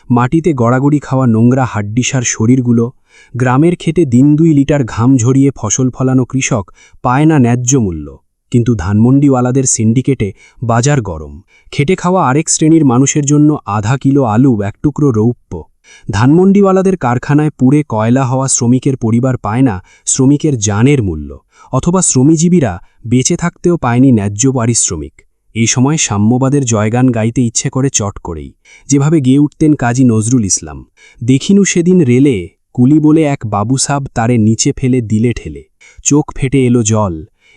মাটিতে গড়াগড়ি খাওয়া নোংরা হাড্ডিসার শরীরগুলো। গ্রামের খেটে দিন 2 লিটার ঘাম ঝরিয়ে ফসল ফলানো কৃষক পায় না ন্যায্য মূল্য, কিন্তু ধানমন্ডিওয়ালাদের সিন্ডিকেটে বাজার গরম। খেটে খাওয়া আরেক শ্রেণীর মানুষের জন্য আধা কিলো আলু 1 টুকরো রৌপ্য। ধানমন্ডিওয়ালাদের কারখানায় পুড়ে কয়লা হওয়া শ্রমিকের পরিবার পায় না শ্রমিকের জানের মূল্য, অথবা শ্রমজীবীরা বেঁচে থাকতেও পায়নি ন্যায্য পারিশ্রমিক। এই সময় সাম্যবাদের জয়গান গাইতে ইচ্ছে করে চট করেই, যেভাবে গেয়ে উঠতেন কাজী নজরুল ইসলাম। দেখিনু সেদিন রেলে, কুলি বলে এক বাবুসাব তারে নিচে ফেলে দিলে ঠেলে, চোখ ফেটে এলো জল,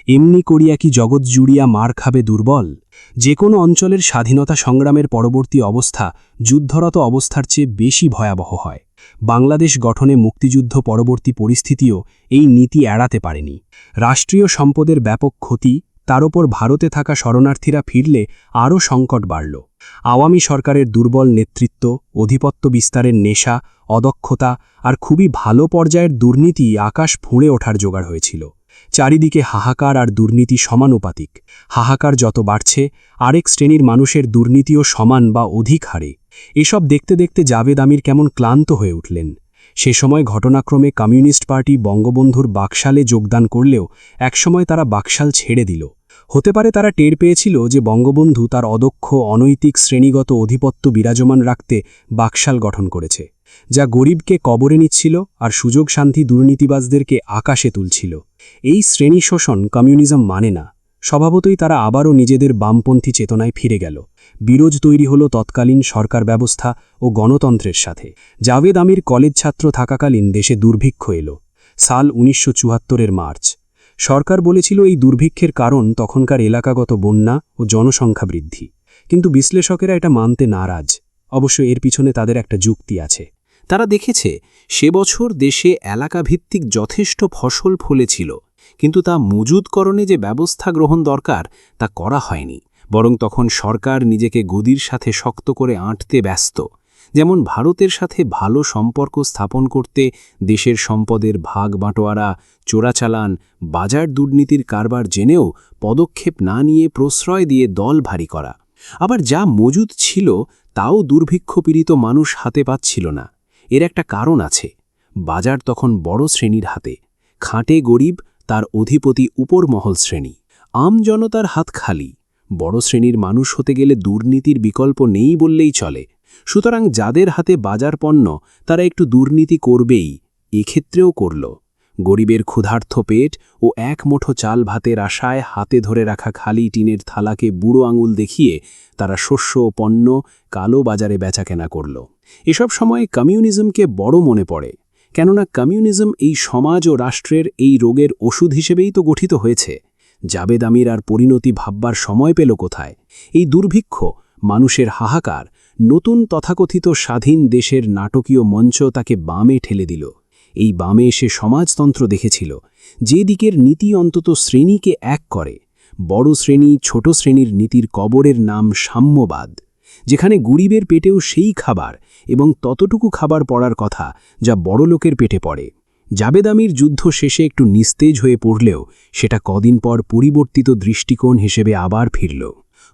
এমনি করিয়া কি জগৎ জুড়িয়া মার খাবে দুর্বল। যে কোনো অঞ্চলের স্বাধীনতা সংগ্রামের পরবর্তী অবস্থা যুদ্ধরত অবস্থার চেয়ে বেশি ভয়াবহ হয়। বাংলাদেশ গঠনে মুক্তিযুদ্ধ পরবর্তী পরিস্থিতিও এই নীতি এড়াতে পারেনি। রাষ্ট্রীয় সম্পদের ব্যাপক ক্ষতি, তার ওপর ভারতে থাকা শরণার্থীরা ফিরলে আরও সংকট বাড়ল। আওয়ামী সরকারের দুর্বল নেতৃত্ব, অধিপত্য বিস্তারের নেশা, অদক্ষতা আর খুবই ভালো পর্যায়ের দুর্নীতি আকাশ ফুঁড়ে ওঠার জোগাড় হয়েছিল। চারিদিকে হাহাকার আর দুর্নীতি সমানুপাতিক। হাহাকার যত বাড়ছে, আরেক শ্রেণীর মানুষের দুর্নীতিও সমান বা অধিক হারে। এসব দেখতে দেখতে জাভেদ আমির কেমন ক্লান্ত হয়ে উঠলেন। সে সময় ঘটনাক্রমে কমিউনিস্ট পার্টি বঙ্গবন্ধুর বাকশালে যোগদান করলেও একসময় তারা বাকশাল ছেড়ে দিল। হতে পারে তারা টের পেয়েছিল যে বঙ্গবন্ধু তার অদক্ষ, অনৈতিক শ্রেণীগত অধিপত্য বিরাজমান রাখতে বাকশাল গঠন করেছে, যা গরিবকে কবরে নিচ্ছিল আর সুযোগ শান্তি দুর্নীতিবাজদেরকে আকাশে তুলছিল। এই শ্রেণী শোষণ কমিউনিজম মানে না। স্বভাবতই তারা আবারও নিজেদের বামপন্থী চেতনায় ফিরে গেল। বিরোধ তৈরি হল তৎকালীন সরকার ব্যবস্থা ও গণতন্ত্রের সাথে। জাভেদ আমির কলেজ ছাত্র থাকাকালীন দেশে দুর্ভিক্ষ এলো। সাল 1974-এর মার্চ। সরকার বলেছিল এই দুর্ভিক্ষের কারণ তখনকার এলাকাগত বন্যা ও জনসংখ্যা বৃদ্ধি, কিন্তু বিশ্লেষকেরা এটা মানতে নারাজ। অবশ্য এর পিছনে তাদের একটা যুক্তি আছে। তারা দেখেছে সে বছর দেশে এলাকাভিত্তিক যথেষ্ট ফসল ফলেছিল, কিন্তু তা মজুতকরণে যে ব্যবস্থা গ্রহণ দরকার তা করা হয়নি। বরং তখন সরকার নিজেকে গদির সাথে শক্ত করে আঁটতে ব্যস্ত। যেমন ভারতের সাথে ভালো সম্পর্ক স্থাপন করতে দেশের সম্পদের ভাগ বাঁটোয়ারা, চোরাচালান, বাজার দুর্নীতির কারবার জেনেও পদক্ষেপ না নিয়ে প্রশ্রয় দিয়ে দল ভারী করা। আবার যা মজুদ ছিল তাও দুর্ভিক্ষপীড়িত মানুষ হাতে পাচ্ছিল না। এর একটা কারণ আছে। বাজার তখন বড় শ্রেণীর হাতে। খাঁটে গরিব, তার অধিপতি উপরমহল শ্রেণী। আম জনতার হাত খালি। বড় শ্রেণীর মানুষ হতে গেলে দুর্নীতির বিকল্প নেই বললেই চলে। সুতরাং যাদের হাতে বাজার পণ্য তারা একটু দুর্নীতি করবেই, এক্ষেত্রেও করল। গরিবের ক্ষুধার্থ পেট ও এক মুঠো চাল ভাতের আশায় হাতে ধরে রাখা খালি টিনের থালাকে বুড়ো আঙুল দেখিয়ে তারা শস্য ও পণ্য কালো বাজারে বেচাকেনা করল। এসব সময়ে কমিউনিজমকে বড় মনে পড়ে, কেননা কমিউনিজম এই সমাজ ও রাষ্ট্রের এই রোগের ওষুধ হিসেবেই তো গঠিত হয়েছে। জাভেদ আমির আর পরিণতি ভাববার সময় পেল কোথায়? এই দুর্ভিক্ষ, মানুষের হাহাকার, নতুন তথাকথিত স্বাধীন দেশের নাটকীয় মঞ্চ তাকে বামে ঠেলে দিল। এই বামে এসে সমাজতন্ত্র দেখেছিল, যে দিকের নীতি অন্তত শ্রেণীকে এক করে। বড় শ্রেণী ছোট শ্রেণীর নীতির কবরের নাম সাম্যবাদ, যেখানে গরিবের পেটেও সেই খাবার এবং ততটুকু খাবার পড়ার কথা যা বড় লোকের পেটে পড়ে। জাভেদ আমির যুদ্ধ শেষে একটু নিস্তেজ হয়ে পড়লেও সেটা কদিন পর পরিবর্তিত দৃষ্টিকোণ হিসেবে আবার ফিরল।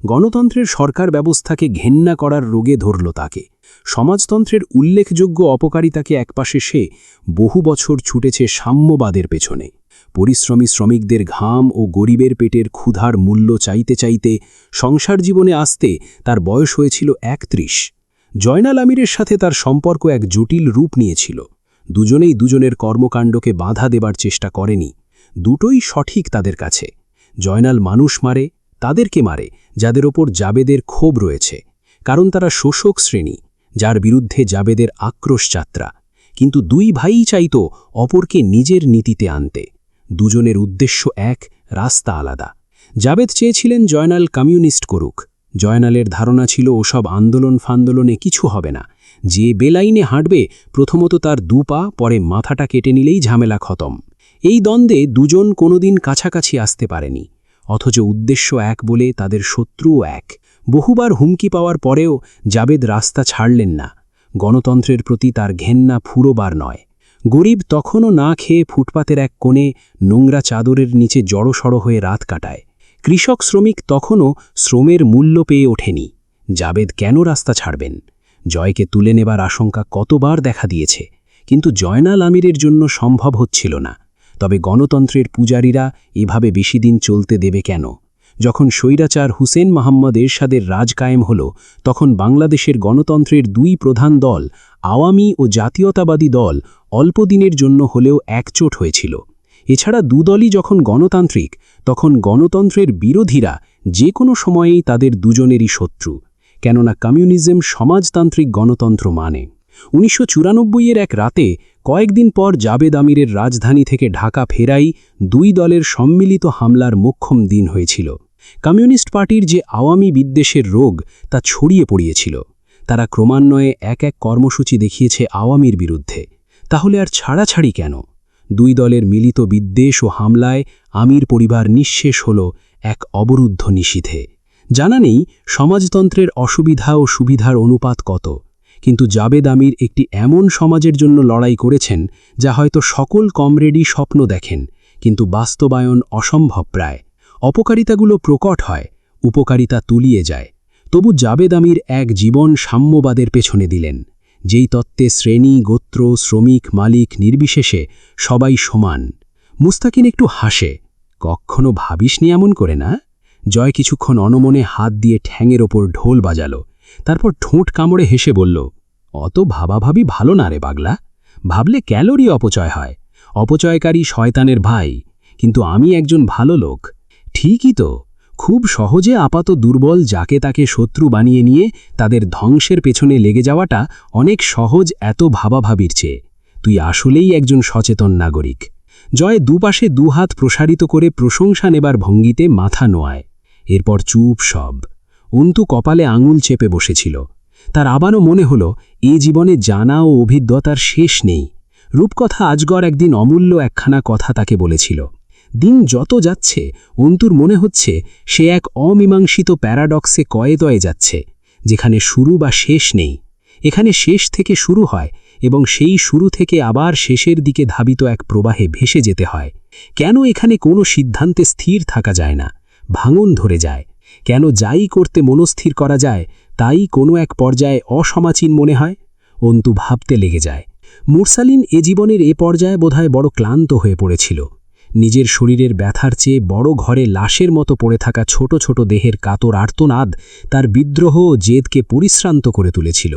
গণতন্ত্রের সরকার ব্যবস্থাকে ঘেন্না করার রোগে ধরল তাকে। সমাজতন্ত্রের উল্লেখযোগ্য অপকারিতাকে একপাশে সে বহু বছর ছুটেছে সাম্যবাদের পেছনে। পরিশ্রমী শ্রমিকদের ঘাম ও গরিবের পেটের ক্ষুধার মূল্য চাইতে চাইতে সংসার জীবনে আসতে তার বয়স হয়েছিল 31। জয়নাল আমিরের সাথে তার সম্পর্ক এক জটিল রূপ নিয়েছিল। দুজনেই দুজনের কর্মকাণ্ডকে বাধা দেবার চেষ্টা করেনি। দুটোই সঠিক তাদের কাছে। জয়নাল মানুষ মারে, তাদেরকে মারে যাদের ওপর জাবেদের ক্ষোভ রয়েছে, কারণ তারা শোষক শ্রেণী, যার বিরুদ্ধে জাবেদের আক্রোশ যাত্রা। কিন্তু দুই ভাইই চাইত অপরকে নিজের নীতিতে আনতে। দুজনের উদ্দেশ্য এক, রাস্তা আলাদা। জাবেদ চেয়েছিলেন জয়নাল কমিউনিস্ট করুক। জয়নালের ধারণা ছিল ওসব আন্দোলন ফান্দোলনে কিছু হবে না। যে বেলাইনে হাঁটবে প্রথমত তার দুপা, পরে মাথাটা কেটে নিলেই ঝামেলা খতম। এই দ্বন্দ্বে দুজন কোনোদিন কাছাকাছি আসতে পারেনি, অথচ উদ্দেশ্য এক বলে তাদের শত্রুও এক। বহুবার হুমকি পাওয়ার পরেও জাবেদ রাস্তা ছাড়লেন না। গণতন্ত্রের প্রতি তার ঘেন্না ফুরোবার নয়। গরিব তখনও না খেয়ে ফুটপাতের এক কোণে নোংরা চাদরের নিচে জড়সড় হয়ে রাত কাটায়। কৃষক শ্রমিক তখনও শ্রমের মূল্য পেয়ে ওঠেনি। জাবেদ কেন রাস্তা ছাড়বেন? জয়কে তুলে নেবার আশঙ্কা কতবার দেখা দিয়েছে, কিন্তু জয়নাল আমিরের জন্য সম্ভব হচ্ছিল না। তবে গণতন্ত্রের পূজারীরা এভাবে বেশি দিন চলতে দেবে কেন? যখন স্বৈরাচার হুসেন মোহাম্মদ এরশাদের রাজ কায়েম হল, তখন বাংলাদেশের গণতন্ত্রের দুই প্রধান দল, আওয়ামী ও জাতীয়তাবাদী দল, অল্প দিনের জন্য হলেও একজোট হয়েছিল। এছাড়া দুদলই যখন গণতান্ত্রিক, তখন গণতন্ত্রের বিরোধীরা যে কোনো সময়েই তাদের দুজনেরই শত্রু। কেননা কমিউনিজম সমাজতান্ত্রিক গণতন্ত্র মানে। 1994-এর এক রাতে কয়েকদিন পর জাবেদ আমিরের রাজধানী থেকে ঢাকা ফেরাই দুই দলের সম্মিলিত হামলার মোক্ষম দিন হয়েছিল। কমিউনিস্ট পার্টির যে আওয়ামী বিদ্বেষের রোগ তা ছড়িয়ে পড়িয়েছিল। তারা ক্রমান্বয়ে এক এক কর্মসূচি দেখিয়েছে আওয়ামীর বিরুদ্ধে। তাহলে আর ছাড়াছাড়ি কেন? দুই দলের মিলিত বিদ্বেষ ও হামলায় আমির পরিবার নিঃশেষ হল এক অবরুদ্ধ নিশীথে। জানা নেই সমাজতন্ত্রের অসুবিধা ও সুবিধার অনুপাত কত, কিন্তু জাবেদ আমির একটি এমন সমাজের জন্য লড়াই করেছেন যা হয়তো সকল কমরেডই স্বপ্ন দেখেন, কিন্তু বাস্তবায়ন অসম্ভব প্রায়। অপকারিতাগুলো প্রকট হয়, উপকারিতা তুলিয়ে যায়। তবু জাবেদ আমির এক জীবন সাম্যবাদের পেছনে দিলেন, যেই তত্ত্বে শ্রেণী, গোত্র, শ্রমিক, মালিক নির্বিশেষে সবাই সমান। মুস্তাকিন একটু হাসে। কখনো ভাবিসনি এমন করে, না? জয় কিছুক্ষণ অনমনে হাত দিয়ে ঠ্যাঙের ওপর ঢোল বাজালো, তারপর ঠোঁট কামড়ে হেসে বলল, অত ভাবাভাবি ভালো না রে পাগলা। ভাবলে ক্যালোরি অপচয় হয়। অপচয়কারী শয়তানের ভাই। কিন্তু আমি একজন ভালো লোক। ঠিকই তো, খুব সহজে আপাত দুর্বল যাকে তাকে শত্রু বানিয়ে নিয়ে তাদের ধ্বংসের পেছনে লেগে যাওয়াটা অনেক সহজ এত ভাবাভাবির চেয়ে। তুই আসলেই একজন সচেতন নাগরিক। জয় দুপাশে দুহাত প্রসারিত করে প্রশংসা নেবার ভঙ্গিতে মাথা নোয়ায়। এরপর চুপ সব। অন্তু কপালে আঙুল চেপে বসেছিল। তার আবারও মনে হল এ জীবনে জানা ও অভিজ্ঞতার শেষ নেই। রূপকথা আজগর একদিন অমূল্য একখানা কথা তাকে বলেছিল। দিন যত যাচ্ছে অন্তুর মনে হচ্ছে সে এক অমীমাংসিত প্যারাডক্সে কয়েদয়ে যাচ্ছে, যেখানে শুরু বা শেষ নেই। এখানে শেষ থেকে শুরু হয় এবং সেই শুরু থেকে আবার শেষের দিকে ধাবিত এক প্রবাহে ভেসে যেতে হয়। কেন এখানে কোনো সিদ্ধান্তে স্থির থাকা যায় না, ভাঙন ধরে যায়? কেন যাই করতে মনস্থির করা যায় তাই কোনো এক পর্যায়ে অসমাচীন মনে হয়? অন্তু ভাবতে লেগে যায়। মুরসালিন এ জীবনের এ পর্যায়ে বোধহয় বড় ক্লান্ত হয়ে পড়েছিল। নিজের শরীরের ব্যথার চেয়ে বড় ঘরে লাশের মতো পড়ে থাকা ছোট ছোট দেহের কাতর আর্তনাদ তার বিদ্রোহ ও জেদকে পরিশ্রান্ত করে তুলেছিল।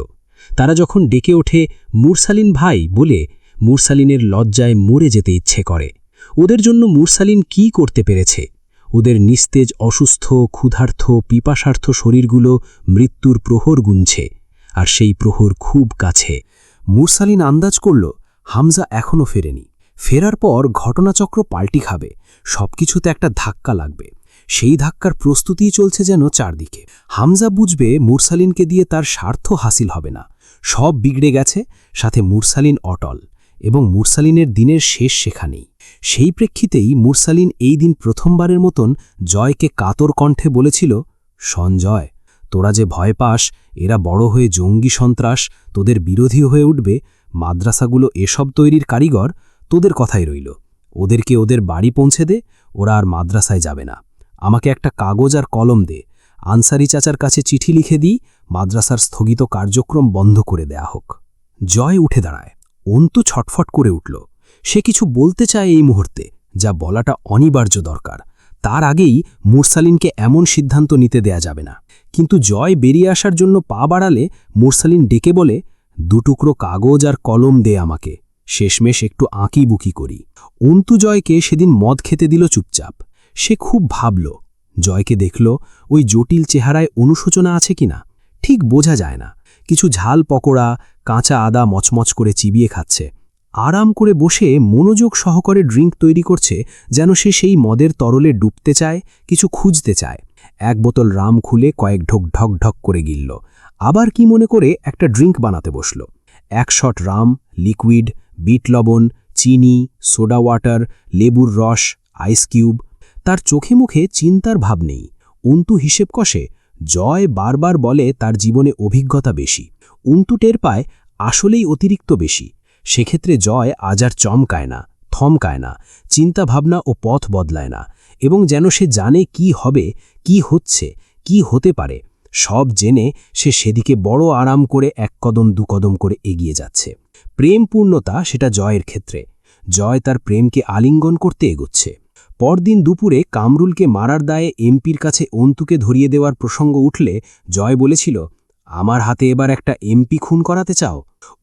তারা যখন ডেকে ওঠে মুরসালিন ভাই বলে, মুরসালিনের লজ্জায় মরে যেতে ইচ্ছে করে। ওদের জন্য মুরসালিন কি করতে পেরেছে? ওদের নিস্তেজ, অসুস্থ, ক্ষুধার্থ, পিপাসার্থ শরীরগুলো মৃত্যুর প্রহর গুনছে, আর সেই প্রহর খুব কাছে। মুরসালিন আন্দাজ করল হামজা এখনও ফেরেনি। ফেরার পর ঘটনাচক্র পাল্টি খাবে, সবকিছুতে একটা ধাক্কা লাগবে। সেই ধাক্কার প্রস্তুতিই চলছে যেন চারদিকে। হামজা বুঝবে মুরসালিনকে দিয়ে তার স্বার্থ হাসিল হবে না। সব বিগড়ে গেছে, সাথে মুরসালিন অটল, এবং মুরসালিনের দিনের শেষ সেখানেই। সেই প্রেক্ষিতেই মুরসালিন এই দিন প্রথমবারের মতন জয়কে কাতর কণ্ঠে বলেছিল, সঞ্জয়, তোরা যে ভয় পাস এরা বড় হয়ে জঙ্গি সন্ত্রাস, তোদের বিরোধী হয়ে উঠবে, মাদ্রাসাগুলো এসব তৈরির কারিগর, তোদের কথাই রইল। ওদেরকে ওদের বাড়ি পৌঁছে দে, ওরা আর মাদ্রাসায় যাবে না। আমাকে একটা কাগজ আর কলম দে, আনসারি চাচার কাছে চিঠি লিখে দিই, মাদ্রাসার স্থগিত কার্যক্রম বন্ধ করে দেয়া হোক। জয় উঠে দাঁড়ায়। অন্তু ছটফট করে উঠল। সে কিছু বলতে চায় এই মুহূর্তে, যা বলাটা অনিবার্য দরকার। তার আগেই মুরসালিনকে এমন সিদ্ধান্ত নিতে দেয়া যাবে না। কিন্তু জয় বেরিয়ে আসার জন্য পা বাড়ালে মুরসালিন ডেকে বলে, দুটুকরো কাগজ আর কলম দে আমাকে, শেষমেশ একটু আঁকিবুকি করি। অন্তু জয়কে সেদিন মদ খেতে দিল চুপচাপ। সে খুব ভাবল। জয়কে দেখল, ওই জটিল চেহারায় অনুশোচনা আছে কিনা ঠিক বোঝা যায় না, কিছু ঝাল পকোড়া, কাঁচা আদা মচমচ করে চিবিয়ে খাচ্ছে। আরাম করে বসে মনোযোগ সহকারে ড্রিঙ্ক তৈরি করছে, যেন সে সেই মদের তরলে ডুবতে চায়, কিছু খুঁজতে চায়। এক বোতল রাম খুলে কয়েক ঢোক ঢক ঢক করে গিলল। আবার কি মনে করে একটা ড্রিঙ্ক বানাতে বসল। 1 শট রাম, লিকুইড, বিট লবণ, চিনি, সোডা ওয়াটার, লেবুর রস, আইস কিউব। তার চোখে মুখে চিন্তার ভাব নেই। অন্তু হিসেব কষে। জয় বারবার বলে তার জীবনে অভিজ্ঞতা বেশি। অন্তু টের পায় আসলেই অতিরিক্ত বেশি। সেক্ষেত্রে জয় আজ আর চমকায় না, থমকায় না, চিন্তাভাবনা ও পথ বদলায় না, এবং যেন সে জানে কি হবে, কি হচ্ছে, কি হতে পারে। সব জেনে সে সেদিকে বড় আরাম করে 1 কদম 2 কদম করে এগিয়ে যাচ্ছে। প্রেমপূর্ণতা সেটা জয়ের ক্ষেত্রে। জয় তার প্রেমকে আলিঙ্গন করতে এগোচ্ছে। পরদিন দুপুরে কামরুলকে মারার দায়ে এমপির কাছে অন্তুকে ধরিয়ে দেওয়ার প্রসঙ্গ উঠলে জয় বলেছিল, আমার হাতে এবার একটা এমপি খুন করাতে চাও?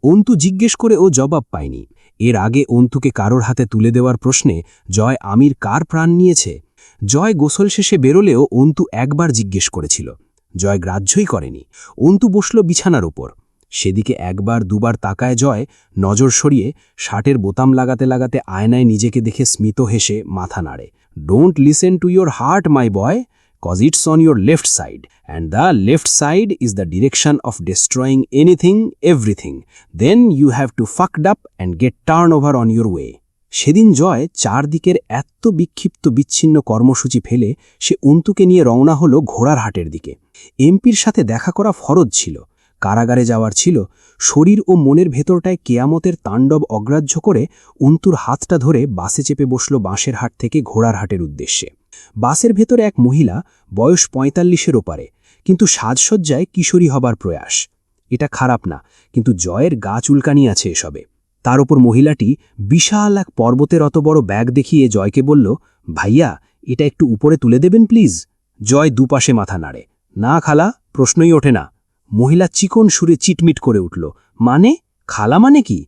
অন্তু জিজ্ঞেস করে ও জবাব পায়নি। এর আগে অন্তুকে কারোর হাতে তুলে দেওয়ার প্রশ্নে জয় আমির কার প্রাণ নিয়েছে? জয় গোসল শেষে বেরোলেও অন্তু একবার জিজ্ঞেস করেছিল। জয় গ্রাহ্যই করেনি। অন্তু বসল বিছানার উপর। সেদিকে 1বার 2বার তাকায় জয়, নজর সরিয়ে শার্টের বোতাম লাগাতে লাগাতে আয়নায় নিজেকে দেখে স্মিত হেসে মাথা নাড়ে। Don't listen to your heart my boy, cause it's on your left side, and the left side is the direction of destroying anything, everything. Then you have to fucked up and get turned over on your way. সেদিন জয় চারদিকের এত বিক্ষিপ্ত বিচ্ছিন্ন কর্মসূচি ফেলে সে অন্তুকে নিয়ে রওনা হলো ঘোড়ার হাটের দিকে। এমপির সাথে দেখা করা ফরজ ছিল, কারাগারে যাওয়ার ছিল। শরীর ও মনের ভেতরটায় কেয়ামতের তাণ্ডব অগ্রাহ্য করে অন্তুর হাতটা ধরে বাসে চেপে বসল বাঁশের হাট থেকে ঘোড়ার হাটের উদ্দেশ্যে। বাসের ভেতরে এক মহিলা, বয়স 45-এর ওপারে, কিন্তু সাজসজ্জায় কিশোরী হবার প্রয়াস। এটা খারাপ না, কিন্তু জয়ের গা চুলকানি আছে এসবে। তার ওপর মহিলাটি বিশাল এক পর্বতের অত বড় ব্যাগ দেখিয়ে জয়কে বলল, ভাইয়া, এটা একটু উপরে তুলে দেবেন প্লিজ। জয় দুপাশে মাথা নাড়ে। না খালা, প্রশ্নই ওঠে না। মহিলা চিকন সুরে চিটমিট করে উঠল, মানে? খালা মানে কি?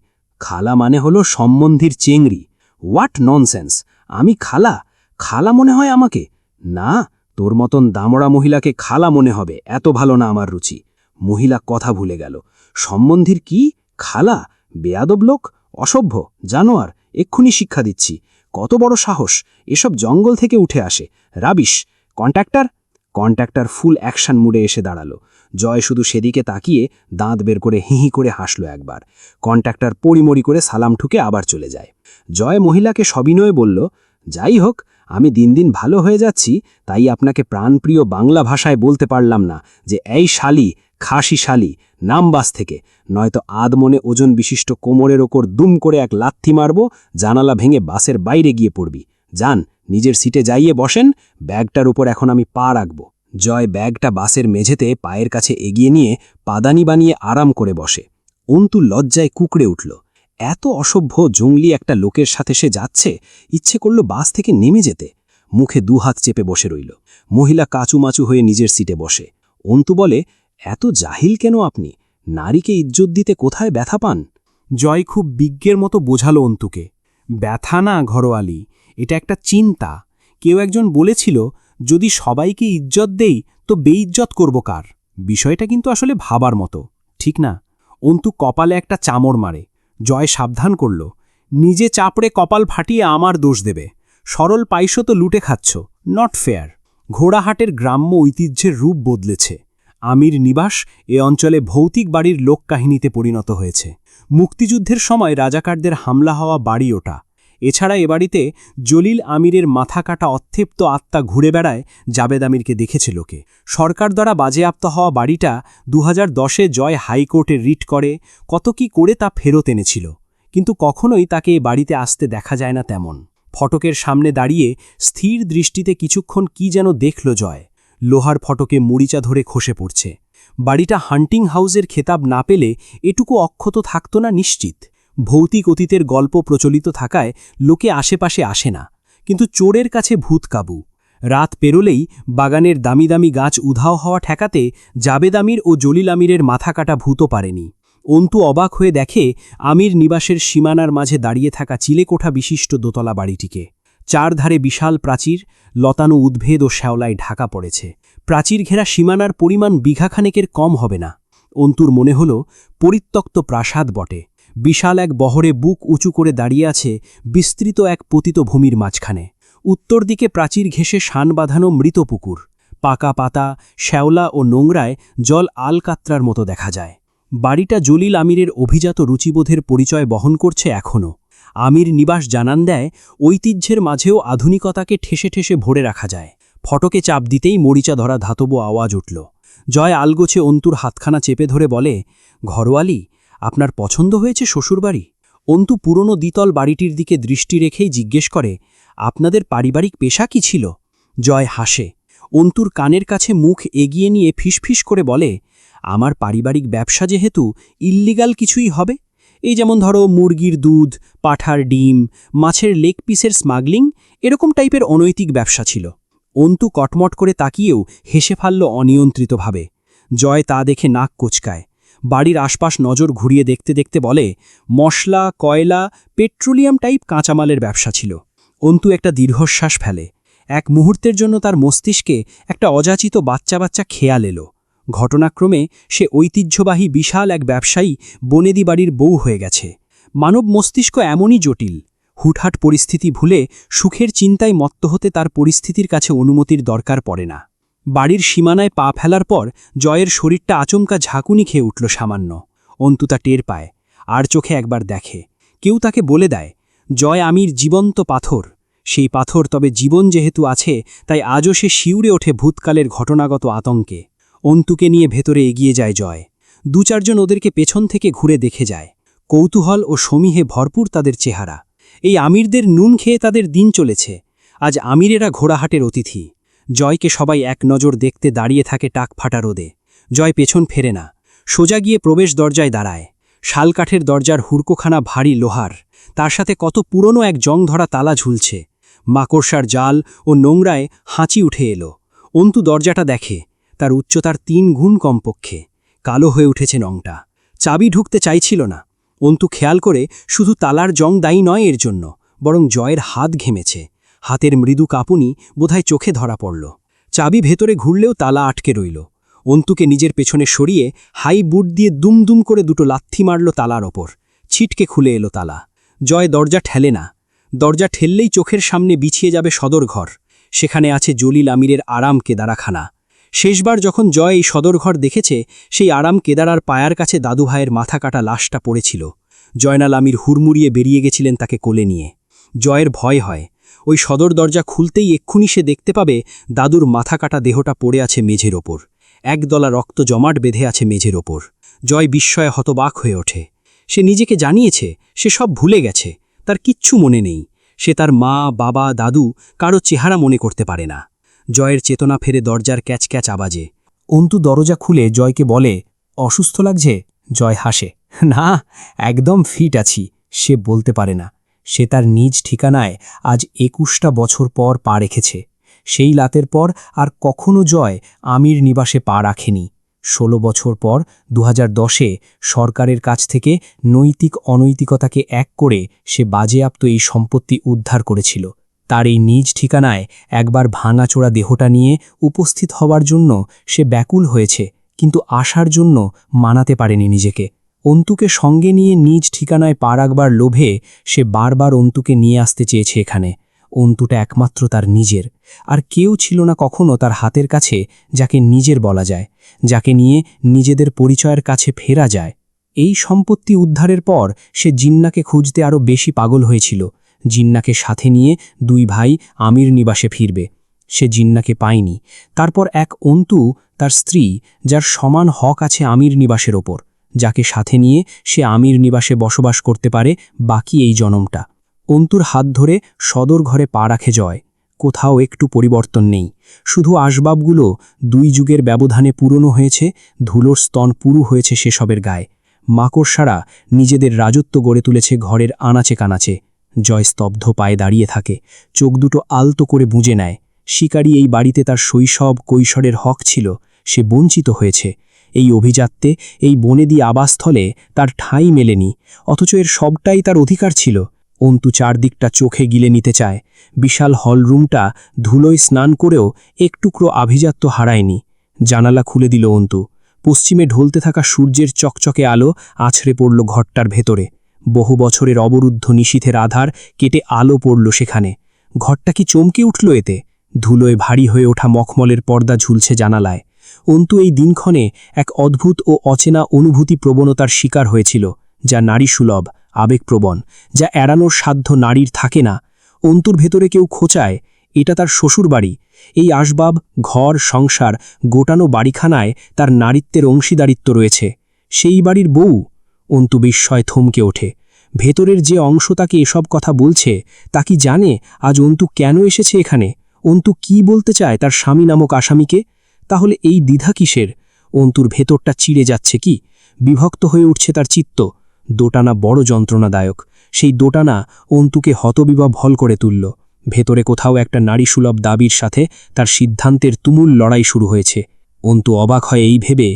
খালা মানে হলো সম্বন্ধীর চেংড়ি। What nonsense! আমি খালা? খালা মনে হয় আমাকে? না, তোর মতন দামড়া মহিলাকে খালা মনে হবে, এত ভালো না আমার রুচি। মহিলা কথা ভুলে গেল। সম্বন্ধীর কি? খালা? বেয়াদব লোক, অসভ্য, জানোয়ার, এক্ষুনি শিক্ষা দিচ্ছি। কত বড় সাহস! এসব জঙ্গল থেকে উঠে আসে। রাবিশ! কন্ট্রাক্টর? কন্ট্রাক্টর ফুল অ্যাকশন মুডে এসে দাঁড়ালো। জয় শুধু সেদিকে তাকিয়ে দাঁত বের করে হিহি করে হাসল একবার। কন্ট্রাক্টর পরিমরি করে সালাম ঠুকে আবার চলে যায়। জয় মহিলাকে সবিনয়ে বলল, যাই হোক, আমি দিন দিন ভালো হয়ে যাচ্ছি, তাই আপনাকে প্রাণপ্রিয় বাংলা ভাষায় বলতে পারলাম না যে এই শালি, খাসি শালি, নাম বাস থেকে, নয়তো আধমনে ওজন বিশিষ্ট কোমরের ওপর দুম করে এক লাথি মারব, জানালা ভেঙে বাসের বাইরে গিয়ে পড়বি। যান, নিজের সিটে যাইয়ে বসেন, ব্যাগটার উপর এখন আমি পা রাখব। জয় ব্যাগটা বাসের মেঝেতে পায়ের কাছে এগিয়ে নিয়ে পাদানি বানিয়ে আরাম করে বসে। অন্তু লজ্জায় কুকড়ে উঠল। এত অসভ্য জঙ্গলি একটা লোকের সাথে সে যাচ্ছে, ইচ্ছে করল বাস থেকে নেমে যেতে। মুখে 2 হাত চেপে বসে রইল। মহিলা কাচুমাচু হয়ে নিজের সিটে বসে। অন্তু বলে, এত জাহিল কেন আপনি? নারীকে ইজ্জত দিতে কোথায় ব্যথা পান? জয় খুব বিজ্ঞের মতো বোঝালো অন্তুকে, ব্যথা না ঘরোয়ালি, এটা একটা চিন্তা। কেউ একজন বলেছিল, যদি সবাইকে ইজ্জত দেই তো বেইজ্জত করব কার? বিষয়টা কিন্তু আসলে ভাবার মতো, ঠিক না? অন্তু কপালে একটা চামড় মারে। জয় সাবধান করল, নিজে চাপড়ে কপাল ফাটিয়ে আমার দোষ দেবে। সরল পাইসো তো লুটে খাচ্ছ, নট ফেয়ার। ঘোড়াহাটের গ্রাম্য ঐতিহ্যের রূপ বদলেছে। আমির নিবাস এ অঞ্চলে ভৌতিক বাড়ির লোককাহিনীতে পরিণত হয়েছে। মুক্তিযুদ্ধের সময় রাজাকারদের হামলা হওয়া বাড়ি ওটা। এছাড়া এ বাড়িতে জলিল আমিরের মাথা কাটা অত্যেপ্ত আত্মা ঘুরে বেড়ায় জাবেদ আমিরকে দেখেছে লোকে। সরকার দ্বারা বাজেয়াপ্ত হওয়া বাড়িটা 2010-এ জয় হাইকোর্টে রিট করে কত কি করে তা ফেরত এনেছিল, কিন্তু কখনোই তাকে এ বাড়িতে আসতে দেখা যায় না তেমন। ফটকের সামনে দাঁড়িয়ে স্থির দৃষ্টিতে কিছুক্ষণ কি যেন দেখল জয়। লোহার ফটকে মুড়িচা ধরে খসে পড়ছে। বাড়িটা হান্টিং হাউসের খেতাব না পেলে এটুকু অক্ষত থাকত না নিশ্চিত। ভৌতিক অতীতের গল্প প্রচলিত থাকায় লোকে আশেপাশে আসে না, কিন্তু চোরের কাছে ভূত কাবু। রাত পেরোলেই বাগানের দামি দামি গাছ উধাও হওয়া ঠেকাতে জাবেদ আমির ও জলিল আমিরের মাথা কাটা ভূতও পারেনি। অন্তু অবাক হয়ে দেখে আমির নিবাসের সীমানার মাঝে দাঁড়িয়ে থাকা চিলেকোঠা বিশিষ্ট দোতলা বাড়িটিকে। চারধারে বিশাল প্রাচীর, লতানো উদ্ভিদ ও শ্যাওলায় ঢাকা পড়েছে। প্রাচীর ঘেরা সীমানার পরিমাণ বিঘাখানেকের কম হবে না। অন্তুর মনে হল পরিত্যক্ত প্রাসাদ বটে। বিশাল এক বহরে বুক উঁচু করে দাঁড়িয়ে আছে বিস্তৃত এক পতিত ভূমির মাঝখানে। উত্তর দিকে প্রাচীর ঘেঁষে শান বাঁধানো মৃত পুকুর। পাকা পাতা, শ্যাওলা ও নোংরায় জল আলকাত্রার মতো দেখা যায়। বাড়িটা জলিল আমিরের অভিজাত রুচিবোধের পরিচয় বহন করছে এখনও। আমির নিবাস জানান দেয়, ঐতিহ্যের মাঝেও আধুনিকতাকে ঠেসে ঠেসে ভরে রাখা যায়। ফটকে চাপ দিতেই মরিচা ধরা ধাতব আওয়াজ উঠল। জয় আলগোছে অন্তুর হাতখানা চেপে ধরে বলে, ঘরোয়ালি, আপনার পছন্দ হয়েছে শ্বশুরবাড়ি? অন্তু পুরনো দ্বিতল বাড়িটির দিকে দৃষ্টি রেখেই জিজ্ঞেস করে, আপনাদের পারিবারিক পেশা কি ছিল? জয় হাসে। অন্তুর কানের কাছে মুখ এগিয়ে নিয়ে ফিসফিস করে বলে, আমার পারিবারিক ব্যবসা যেহেতু ইল্লিগাল কিছুই হবে। এই যেমন ধরো মুরগির দুধ, পাঠার ডিম, মাছের লেগ পিসের স্মাগলিং, এরকম টাইপের অনৈতিক ব্যবসা ছিল। অন্তু কটমট করে তাকিয়েও হেসে ফেলল অনিয়ন্ত্রিতভাবে। জয় তা দেখে নাক কোচকায়। বাড়ির আশপাশ নজর ঘুরিয়ে দেখতে দেখতে বলে, মশলা, কয়লা, পেট্রোলিয়াম টাইপ কাঁচামালের ব্যবসা ছিল। অন্তু একটা দীর্ঘশ্বাস ফেলে। এক মুহূর্তের জন্য তার মস্তিষ্কে একটা অযাচিত বাচ্চা বাচ্চা খেয়াল এলো। ঘটনাক্রমে সে ঐতিহ্যবাহী বিশাল এক ব্যবসায়ী বনেদি বাড়ির বউ হয়ে গেছে। মানব মস্তিষ্ক এমনই জটিল। হুটহাট পরিস্থিতি ভুলে সুখের চিন্তায় মত্ত হতে তার পরিস্থিতির কাছে অনুমতির দরকার পড়ে না। বাড়ির সীমানায় পা ফেলার পর জয়ের শরীরটা আচমকা ঝাঁকুনি খেয়ে উঠল সামান্য। অন্তু তা টের পায়, আর চোখে একবার দেখে। কেউ তাকে বলে দেয়, জয় আমির জীবন্ত পাথর। সেই পাথর তবে জীবন যেহেতু আছে, তাই আজও সে শিউরে ওঠে ভূতকালের ঘটনাগত আতঙ্কে। অন্তুকে নিয়ে ভেতরে এগিয়ে যায় জয়। দু চারজন ওদেরকে পেছন থেকে ঘুরে দেখে যায়। কৌতূহল ও সমীহে ভরপুর তাদের চেহারা। এই আমিরদের নুন খেয়ে তাদের দিন চলেছে। আজ আমিরেরা ঘোড়াহাটের অতিথি। জয়কে সবাই এক নজর দেখতে দাঁড়িয়ে থাকে টাক ফাটা রোদে। জয় পেছন ফেরে না, সোজা গিয়ে প্রবেশ দরজায় দাঁড়ায়। শালকাঠের দরজার হুড়কোখানা ভারী লোহার, তার সাথে কত পুরনো এক জং ধরা তালা ঝুলছে। মাকড়সার জাল ও নোংরায় হাঁচি উঠে এলো। অন্তু দরজাটা দেখে, তার উচ্চতার ৩ গুণ কমপক্ষে। কালো হয়ে উঠেছে নংটা। চাবি ঢুকতে চাইছিল না। অন্তু খেয়াল করে শুধু তালার জং দায়ী নয় এর জন্য, বরং জয়ের হাত ঘেমেছে। হাতের মৃদু কাঁপুনি বোধহয় চোখে ধরা পড়ল। চাবি ভেতরে ঘুরলেও তালা আটকে রইল। অন্তুকে নিজের পেছনে সরিয়ে হাই বুট দিয়ে দুমদুম করে দুটো লাথি মারল তালার ওপর। ছিটকে খুলে এলো তালা। জয় দরজা ঠেলে না। দরজা ঠেললেই চোখের সামনে বিছিয়ে যাবে সদর ঘর। সেখানে আছে জলিল আমিরের আরাম কেদারাখানা। শেষবার যখন জয় এই সদর ঘর দেখেছে, সেই আরাম কেদারার পায়ার কাছে দাদুভাইয়ের মাথা কাটা লাশটা পড়েছিল। জয়নাল আমির হুড়মুড়িয়ে বেরিয়ে গেছিলেন তাকে কোলে নিয়ে। জয়ের ভয় হয়, ওই সদর দরজা খুলতেই এক্ষুনি সে দেখতে পাবে দাদুর মাথা কাটা দেহটা পড়ে আছে মেঝের ওপর। একদলা রক্ত জমাট বেঁধে আছে মেঝের ওপর। জয় বিস্ময়ে হতবাক হয়ে ওঠে। সে নিজেকে জানিয়েছে সে সব ভুলে গেছে, তার কিচ্ছু মনে নেই। সে তার মা, বাবা, দাদু কারো চেহারা মনে করতে পারে না। জয়ের চেতনা ফেরে দরজার ক্যাচ ক্যাচ আওয়াজে। অন্তু দরজা খুলে জয়কে বলে, অসুস্থ লাগছে? জয় হাসে, না, একদম ফিট আছি। সে বলতে পারে না। সে তার নিজ ঠিকানায় আজ ২১টা বছর পর পা রেখেছে। সেই রাতের পর আর কখনো জয় আমির নিবাসে পা রাখেনি। ১৬ বছর পর ২০১০-এ সরকারের কাছ থেকে নৈতিক অনৈতিকতাকে এক করে সে বাজেয়াপ্ত এই সম্পত্তি উদ্ধার করেছিল। তার এই নিজ ঠিকানায় একবার ভাঙাচোরা দেহটা নিয়ে উপস্থিত হওয়ার জন্য সে ব্যাকুল হয়েছে, কিন্তু আসার জন্য মানাতে পারেনি নিজেকে। অন্তুকে সঙ্গে নিয়ে নিজ ঠিকানায় পা রাখবার লোভে সে বারবার অন্তুকে নিয়ে আসতে চেয়েছে এখানে। অন্তুটা একমাত্র তার নিজের, আর কেউ ছিল না কখনো তার হাতের কাছে যাকে নিজের বলা যায়, যাকে নিয়ে নিজেদের পরিচয়ের কাছে ফেরা যায়। এই সম্পত্তি উদ্ধারের পর সে জিন্নাকে খুঁজতে আরও বেশি পাগল হয়েছিল। জিন্নাকে সাথে নিয়ে ২ ভাই আমির নিবাসে ফিরবে। সে জিন্নাকে পায়নি। তারপর এক অন্তু, তার স্ত্রী, যার সমান হক আছে আমির নিবাসের ওপর, যাকে সাথে নিয়ে সে আমির নিবাসে বসবাস করতে পারে বাকি এই জনমটা। অন্তুর হাত ধরে সদর ঘরে পা রাখে জয়। কোথাও একটু পরিবর্তন নেই, শুধু আসবাবগুলো ২ যুগের ব্যবধানে পুরনো হয়েছে, ধুলোর স্তন পুরু হয়েছে সেসবের গায়ে। মাকড়সারা নিজেদের রাজত্ব গড়ে তুলেছে ঘরের আনাচে কানাচে। জয় স্তব্ধ পায়ে দাঁড়িয়ে থাকে, চোখ দুটো আলতো করে বুঁজে নেয়। শিকারী এই বাড়িতে তার শৈশব কৈশোরের হক ছিল, সে বঞ্চিত হয়েছে। এই অভিজাত্যে, এই বনেদি আবাসস্থলে তার ঠাঁই মেলেনি, অথচ এর সবটাই তার অধিকার ছিল। অন্তু চারদিকটা চোখে গিলে নিতে চায়। বিশাল হলরুমটা ধুলোয় স্নান করেও এক টুকরো আভিজাত্য হারায়নি। জানালা খুলে দিল অন্তু। পশ্চিমে ঢলতে থাকা সূর্যের চকচকে আলো আছড়ে পড়ল ঘরটার ভেতরে। বহু বছরের অবরুদ্ধ নিশীথের আধার কেটে আলো পড়ল সেখানে। ঘরটা কি চমকে উঠল এতে? ধুলোয় ভারী হয়ে ওঠা মখমলের পর্দা ঝুলছে জানালায়। অন্তু এই দিনক্ষণে এক অদ্ভুত ও অচেনা অনুভূতি প্রবণতার শিকার হয়েছিল, যা নারীসুলভ, আবেগপ্রবণ, যা এড়ানোর সাধ্য নারীর থাকে না। অন্তুর ভেতরে কেউ খোঁচায়, এটা তার শ্বশুরবাড়ি। এই আসবাব, ঘর, সংসার, গোটানো বাড়িখানায় তার নারীত্বের অংশীদারিত্ব রয়েছে। সেই বাড়ির বউ। অন্তু বিস্ময় থমকে ওঠে। ভেতরের যে অংশ তাকে এসব কথা বলছে, তা কি জানে আজ অন্তু কেন এসেছে এখানে? অন্তু কি বলতে চায় তার স্বামী নামক আসামিকে? তাহলে এই দ্বিধা কিসের? অন্তুর ভেতরটা চিড়ে যাচ্ছে কি? বিভক্ত হয়ে উঠছে তার চিত্ত। দোটানা বড় যন্ত্রণাদায়ক। সেই দোটানা অন্তুকে হতবিভ্বল করে তুলল। ভেতরে কোথাও একটা নারীসুলভ দাবির সাথে তার সিদ্ধান্তের তুমুল লড়াই শুরু হয়েছে। অন্তু অবাক হয় এই ভেবে,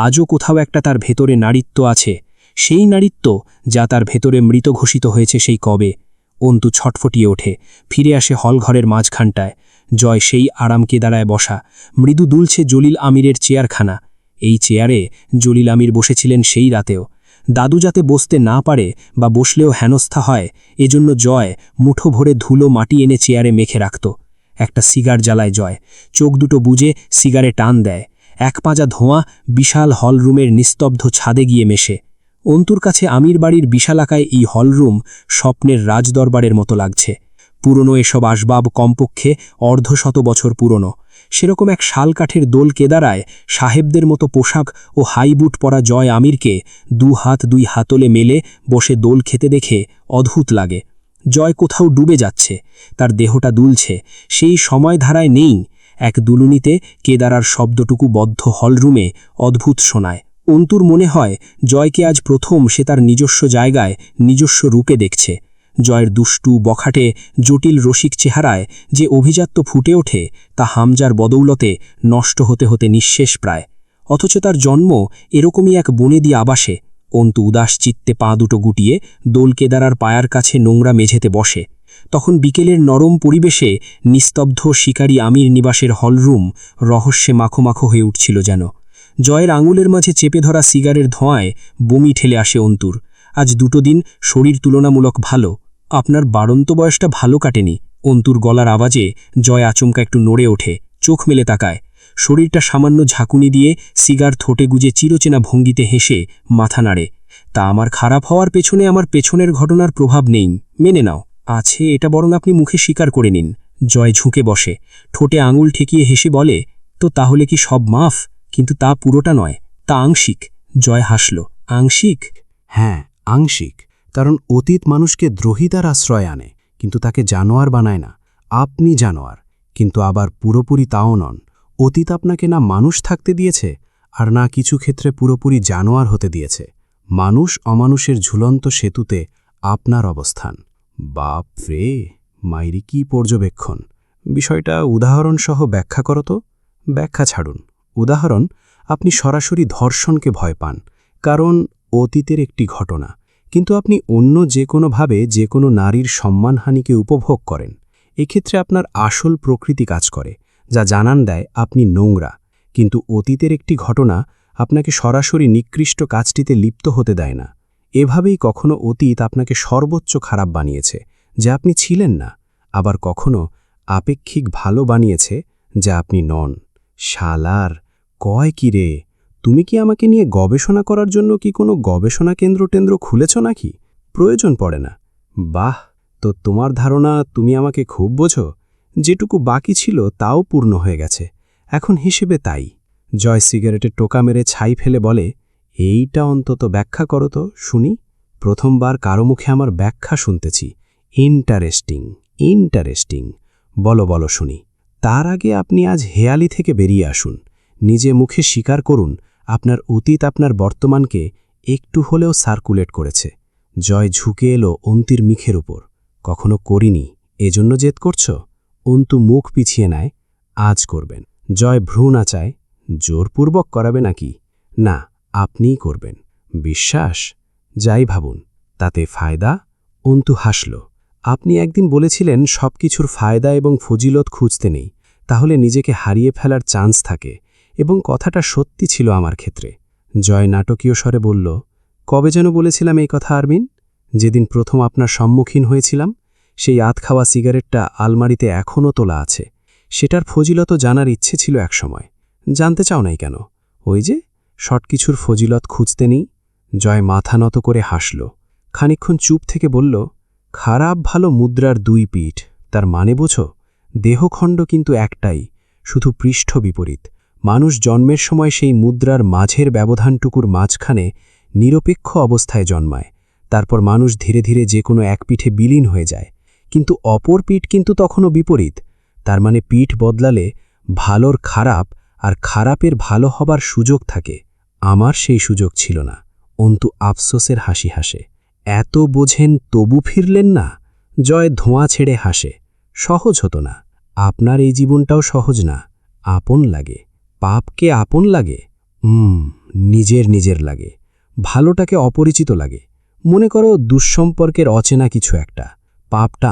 আজও কোথাও একটা তার ভেতরে নারীত্ব আছে, সেই নারীত্ব যা তার ভেতরে মৃত ঘোষিত হয়েছে সেই কবে। অন্তু ছটফটিয়ে ওঠে, ফিরে আসে হলঘরের মাঝখানটায়। জয় সেই আরাম কেদারায় বসা, মৃদু দুলছে জলিল আমিরের চেয়ারখানা। এই চেয়ারে জলিল আমির বসেছিলেন সেই রাতেও। দাদু যাতে বসতে না পারে বা বসলেও হেনস্থা হয়, এজন্য জয় মুঠো ভরে ধুলো মাটি এনে চেয়ারে মেখে রাখত। একটা সিগার জ্বালায় জয়, চোখ দুটো বুজে সিগারে টান দেয়। এক পাঁজা ধোঁয়া বিশাল হলরুমের নিস্তব্ধ ছাদে গিয়ে মেশে। অন্তুর কাছে আমির বাড়ির বিশালাকায় এই হলরুম স্বপ্নের রাজদরবারের মতো লাগছে। পুরনো এসব আসবাব কমপক্ষে অর্ধশত বছর পুরনো। সেরকম এক শালকাঠের দোল কেদারায় সাহেবদের মতো পোশাক ও হাইবুট পরা জয় আমিরকে দুই হাতলে মেলে বসে দোল খেতে দেখে অদ্ভুত লাগে। জয় কোথাও ডুবে যাচ্ছে, তার দেহটা দুলছে, সেই সময় ধারায় নেই। এক দুলুনিতে কেদারার শব্দটুকু বদ্ধ হলরুমে অদ্ভুত শোনায়। অন্তুর মনে হয় জয়কে আজ প্রথম সে তার নিজস্ব জায়গায় নিজস্ব রূপে দেখছে। জয়ের দুষ্টু, বখাটে, জটিল রসিক চেহারায় যে অভিজাত্য ফুটে ওঠে, তা হামজার বদৌলতে নষ্ট হতে হতে নিঃশেষ প্রায়। অথচ তার জন্ম এরকমই এক বনেদি আবাসে। অন্তু উদাস চিত্তে পা দুটো গুটিয়ে দোল কেদারার পায়ার কাছে নোংরা মেঝেতে বসে। তখন বিকেলের নরম পরিবেশে নিস্তব্ধ শিকারী আমির নিবাসের হলরুম রহস্যে মাখো হয়ে উঠছিল যেন। জয়ের আঙুলের মাঝে চেপে ধরা সিগারের ধোঁয়ায় বমি ঠেলে আসে অন্তুর। আজ 2 দিন শরীর তুলনামূলক ভালো। আপনার বাড়ন্ত বয়সটা ভালো কাটেনি। অন্তুর গলার আওয়াজে জয় আচমকা একটু নড়ে ওঠে, চোখ মেলে তাকায়। শরীরটা সামান্য ঝাঁকুনি দিয়ে সিগার থোটে গুজে চিরচেনা ভঙ্গিতে হেসে মাথা নাড়ে। তা আমার খারাপ হওয়ার পেছনে আমার পেছনের ঘটনার প্রভাব নেই, মেনে নাও। আছে, এটা বরং আপনি মুখে স্বীকার করে নিন। জয় ঝুঁকে বসে, ঠোঁটে আঙুল ঠেকিয়ে হেসে বলে, তো তাহলে কি সব মাফ? কিন্তু তা পুরোটা নয়, তা আংশিক। জয় হাসল। আংশিক? হ্যাঁ, আংশিক। কারণ অতীত মানুষকে দ্রোহিতার আশ্রয় আনে, কিন্তু তাকে জানোয়ার বানায় না। আপনি জানোয়ার, কিন্তু আবার পুরোপুরি তাও নন। অতীত আপনাকে না মানুষ থাকতে দিয়েছে, আর না কিছু ক্ষেত্রে পুরোপুরি জানোয়ার হতে দিয়েছে। মানুষ অমানুষের ঝুলন্ত সেতুতে আপনার অবস্থান। বাপ রে, মাইরি কি পর্যবেক্ষণ! বিষয়টা উদাহরণসহ ব্যাখ্যা করো তো। ব্যাখ্যা ছাড়ুন, উদাহরণ। আপনি সরাসরি ধর্ষণকে ভয় পান, কারণ অতীতের একটি ঘটনা। কিন্তু আপনি অন্য যে কোনোভাবে যে কোনো নারীর সম্মানহানিকে উপভোগ করেন। এক্ষেত্রে আপনার আসল প্রকৃতি কাজ করে, যা জানান দেয় আপনি নোংরা। কিন্তু অতীতের একটি ঘটনা আপনাকে সরাসরি নিকৃষ্ট কাজটিতে লিপ্ত হতে দেয় না। এভাবেই কখনো অতীত আপনাকে সর্বোচ্চ খারাপ বানিয়েছে, যা আপনি ছিলেন না। আবার কখনো আপেক্ষিক ভালো বানিয়েছে, যা আপনি নন। শালার, কয় কি রে? তুমি কি আমাকে নিয়ে গবেষণা করার জন্য কি কোনো গবেষণা কেন্দ্র খুলেছ নাকি? প্রয়োজন পড়ে না। বাহ, তো তোমার ধারণা তুমি আমাকে খুব বোঝো। যেটুকু বাকি ছিল তাও পূর্ণ হয়ে গেছে, এখন হিসেবে তাই। জয় সিগারেটে টোকা মেরে ছাই ফেলে বলে, এইটা অন্তত ব্যাখ্যা করো তো শুনি। প্রথমবার কারো মুখে আমার ব্যাখ্যা শুনতেছি। ইন্টারেস্টিং। বলো শুনি। তার আগে আপনি আজ হেয়ালি থেকে বেরিয়ে আসুন। নিজে মুখে স্বীকার করুন আপনার অতীত আপনার বর্তমানকে একটু হলেও সার্কুলেট করেছে। জয় ঝুঁকে এলো অন্তির মুখের উপর। কখনো করিনি, এজন্য জেদ করছ? অন্তু মুখ পিছিয়ে নেয়। আজ করবেন। জয় ভ্রু নাচায়। জোরপূর্বক করাবে নাকি? না, আপনিই করবেন। বিশ্বাস? যাই ভাবুন, তাতে ফায়দা? অন্তু হাসল। আপনি একদিন বলেছিলেন সবকিছুর ফায়দা এবং ফজিলত খুঁজতে নেই, তাহলে নিজেকে হারিয়ে ফেলার চান্স থাকে। এবং কথাটা সত্যি ছিল আমার ক্ষেত্রে। জয় নাটকীয় স্বরে বলল, কবে যেন বলেছিলাম এই কথা আরমিন? যেদিন প্রথম আপনার সম্মুখীন হয়েছিলাম। সেই আধ খাওয়া সিগারেটটা আলমারিতে এখনও তোলা আছে। সেটার ফজিলত জানার ইচ্ছে ছিল একসময়। জানতে চাও নাই কেন? ওই যে শর্ট কিছুর ফজিলত খুঁজতে নেই। জয় মাথা নত করে হাসল। খানিকক্ষণ চুপ থেকে বলল, খারাপ ভালো মুদ্রার দুই পিঠ। তার মানে বোঝো? দেহখণ্ড কিন্তু একটাই, শুধু পৃষ্ঠ বিপরীত। মানুষ জন্মের সময় সেই মুদ্রার মাঝের ব্যবধানটুকুর মাঝখানে নিরপেক্ষ অবস্থায় জন্মায়। তারপর মানুষ ধীরে ধীরে যে কোনো এক পিঠে বিলীন হয়ে যায়, কিন্তু অপর পিঠ কিন্তু তখনও বিপরীত। তার মানে পিঠ বদলালে ভালোর খারাপ আর খারাপের ভালো হবার সুযোগ থাকে। আমার সেই সুযোগ ছিল না। অন্তু আফসোসের হাসি হাসে। এত বোঝেন তবু ফিরলেন না? জয় ধোঁয়া ছেড়ে হাসে। সহজ হতো না। আপনার এই জীবনটাও সহজ না। আপন লাগে। পাপকে আপন লাগে? নিজের লাগে। ভালোটাকে অপরিচিত লাগে। মনে করো দুঃসম্পর্কের অচেনা কিছু একটা। পাপটা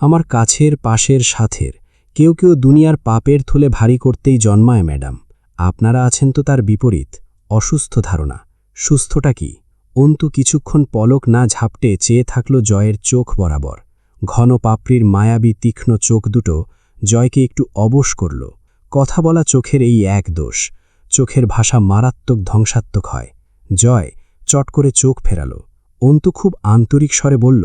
আমার কাছের পাশের সাথের। কেউ কেউ দুনিয়ার পাপের থলে ভারী করতেই জন্মায় ম্যাডাম। আপনারা আছেন তো তার বিপরীত, অসুস্থ ধারণা। সুস্থটা কি? অন্তু কিছুক্ষণ পলক না ঝাপটে চেয়ে থাকল জয়ের চোখ বরাবর। ঘন পাপড়ির মায়াবী তীক্ষ্ণ চোখ দুটো জয়কে একটু অবশ করল। কথা বলা চোখের এই এক দোষ। চোখের ভাষা মারাত্মক ধ্বংসাত্মক হয়। জয় চট করে চোখ ফেরাল। অন্তু খুব আন্তরিক স্বরে বলল,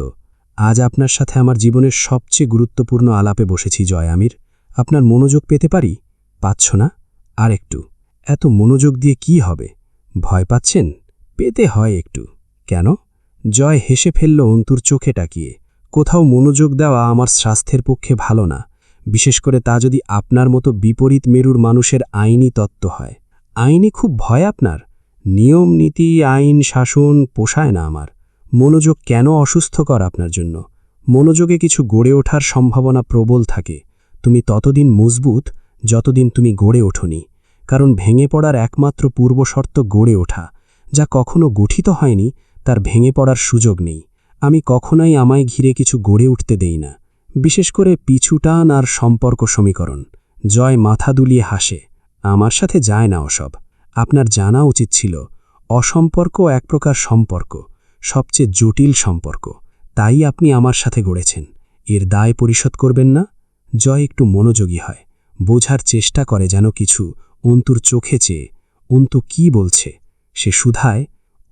আজ আপনার সাথে আমার জীবনের সবচেয়ে গুরুত্বপূর্ণ আলাপে বসেছি জয় আমির। আপনার মনোযোগ পেতে পারি? পাচ্ছ না? আর একটু। এত মনোযোগ দিয়ে কি হবে? ভয় পাচ্ছেন? পেতে হয় একটু। কেন? জয় হেসে ফেলল অন্তুর চোখে তাকিয়ে। কোথাও মনোযোগ দেওয়া আমার স্বাস্থ্যের পক্ষে ভালো না, বিশেষ করে তা যদি আপনার মতো বিপরীত মেরুর মানুষের আইনি তত্ত্ব হয়। আইনি খুব ভয় আপনার? নিয়ম নীতি আইন শাসন পোষায় না আমার। মনোযোগ কেন অসুস্থকর আপনার জন্য? মনোযোগে কিছু গড়ে ওঠার সম্ভাবনা প্রবল থাকে। তুমি ততদিন মজবুত যতদিন তুমি গড়ে ওঠোনি। কারণ ভেঙে পড়ার একমাত্র পূর্বশর্ত গড়ে ওঠা। যা কখনো গঠিত হয়নি তার ভেঙে পড়ার সুযোগ নেই। আমি কখনোই আমায় ঘিরে কিছু গড়ে উঠতে দেই না, বিশেষ করে পিছুটান আর সম্পর্ক সমীকরণ। জয় মাথা দুলিয়ে হাসে। আমার সাথে যায় না ওসব। আপনার জানা উচিত ছিল, অসম্পর্ক এক প্রকার সম্পর্ক, সবচেয়ে জটিল সম্পর্ক। তাই আপনি আমার সাথে গড়েছেন। এর দায় পরিশোধ করবেন না? জয় একটু মনোযোগী হয়, বোঝার চেষ্টা করে যেন কিছু। অন্তুর চোখে চেয়ে অন্তু কি বলছে? সে শুধায়,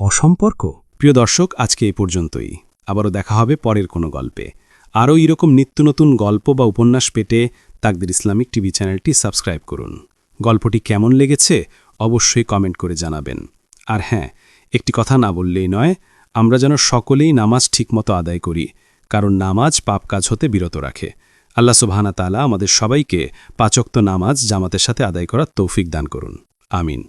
অসম্পর্ক? প্রিয় দর্শক, আজকে এই পর্যন্তই। আবারও দেখা হবে পরের কোনো গল্পে। আরও এরকম নিত্য নতুন গল্প বা উপন্যাস পেতে তাকদির ইসলামিক টিভি চ্যানেলটি সাবস্ক্রাইব করুন। গল্পটি কেমন লেগেছে অবশ্যই কমেন্ট করে জানাবেন। আর হ্যাঁ, একটি কথা না বললেই নয়, আমরা যেন সকলেই নামাজ ঠিকমতো আদায় করি, কারণ নামাজ পাপ কাজ হতে বিরত রাখে। আল্লাহ সুবহানাহু ওয়া তাআলা আমাদের সবাইকে ৫ ওয়াক্ত নামাজ জামাতের সাথে আদায় করার তৌফিক দান করুন। আমিন।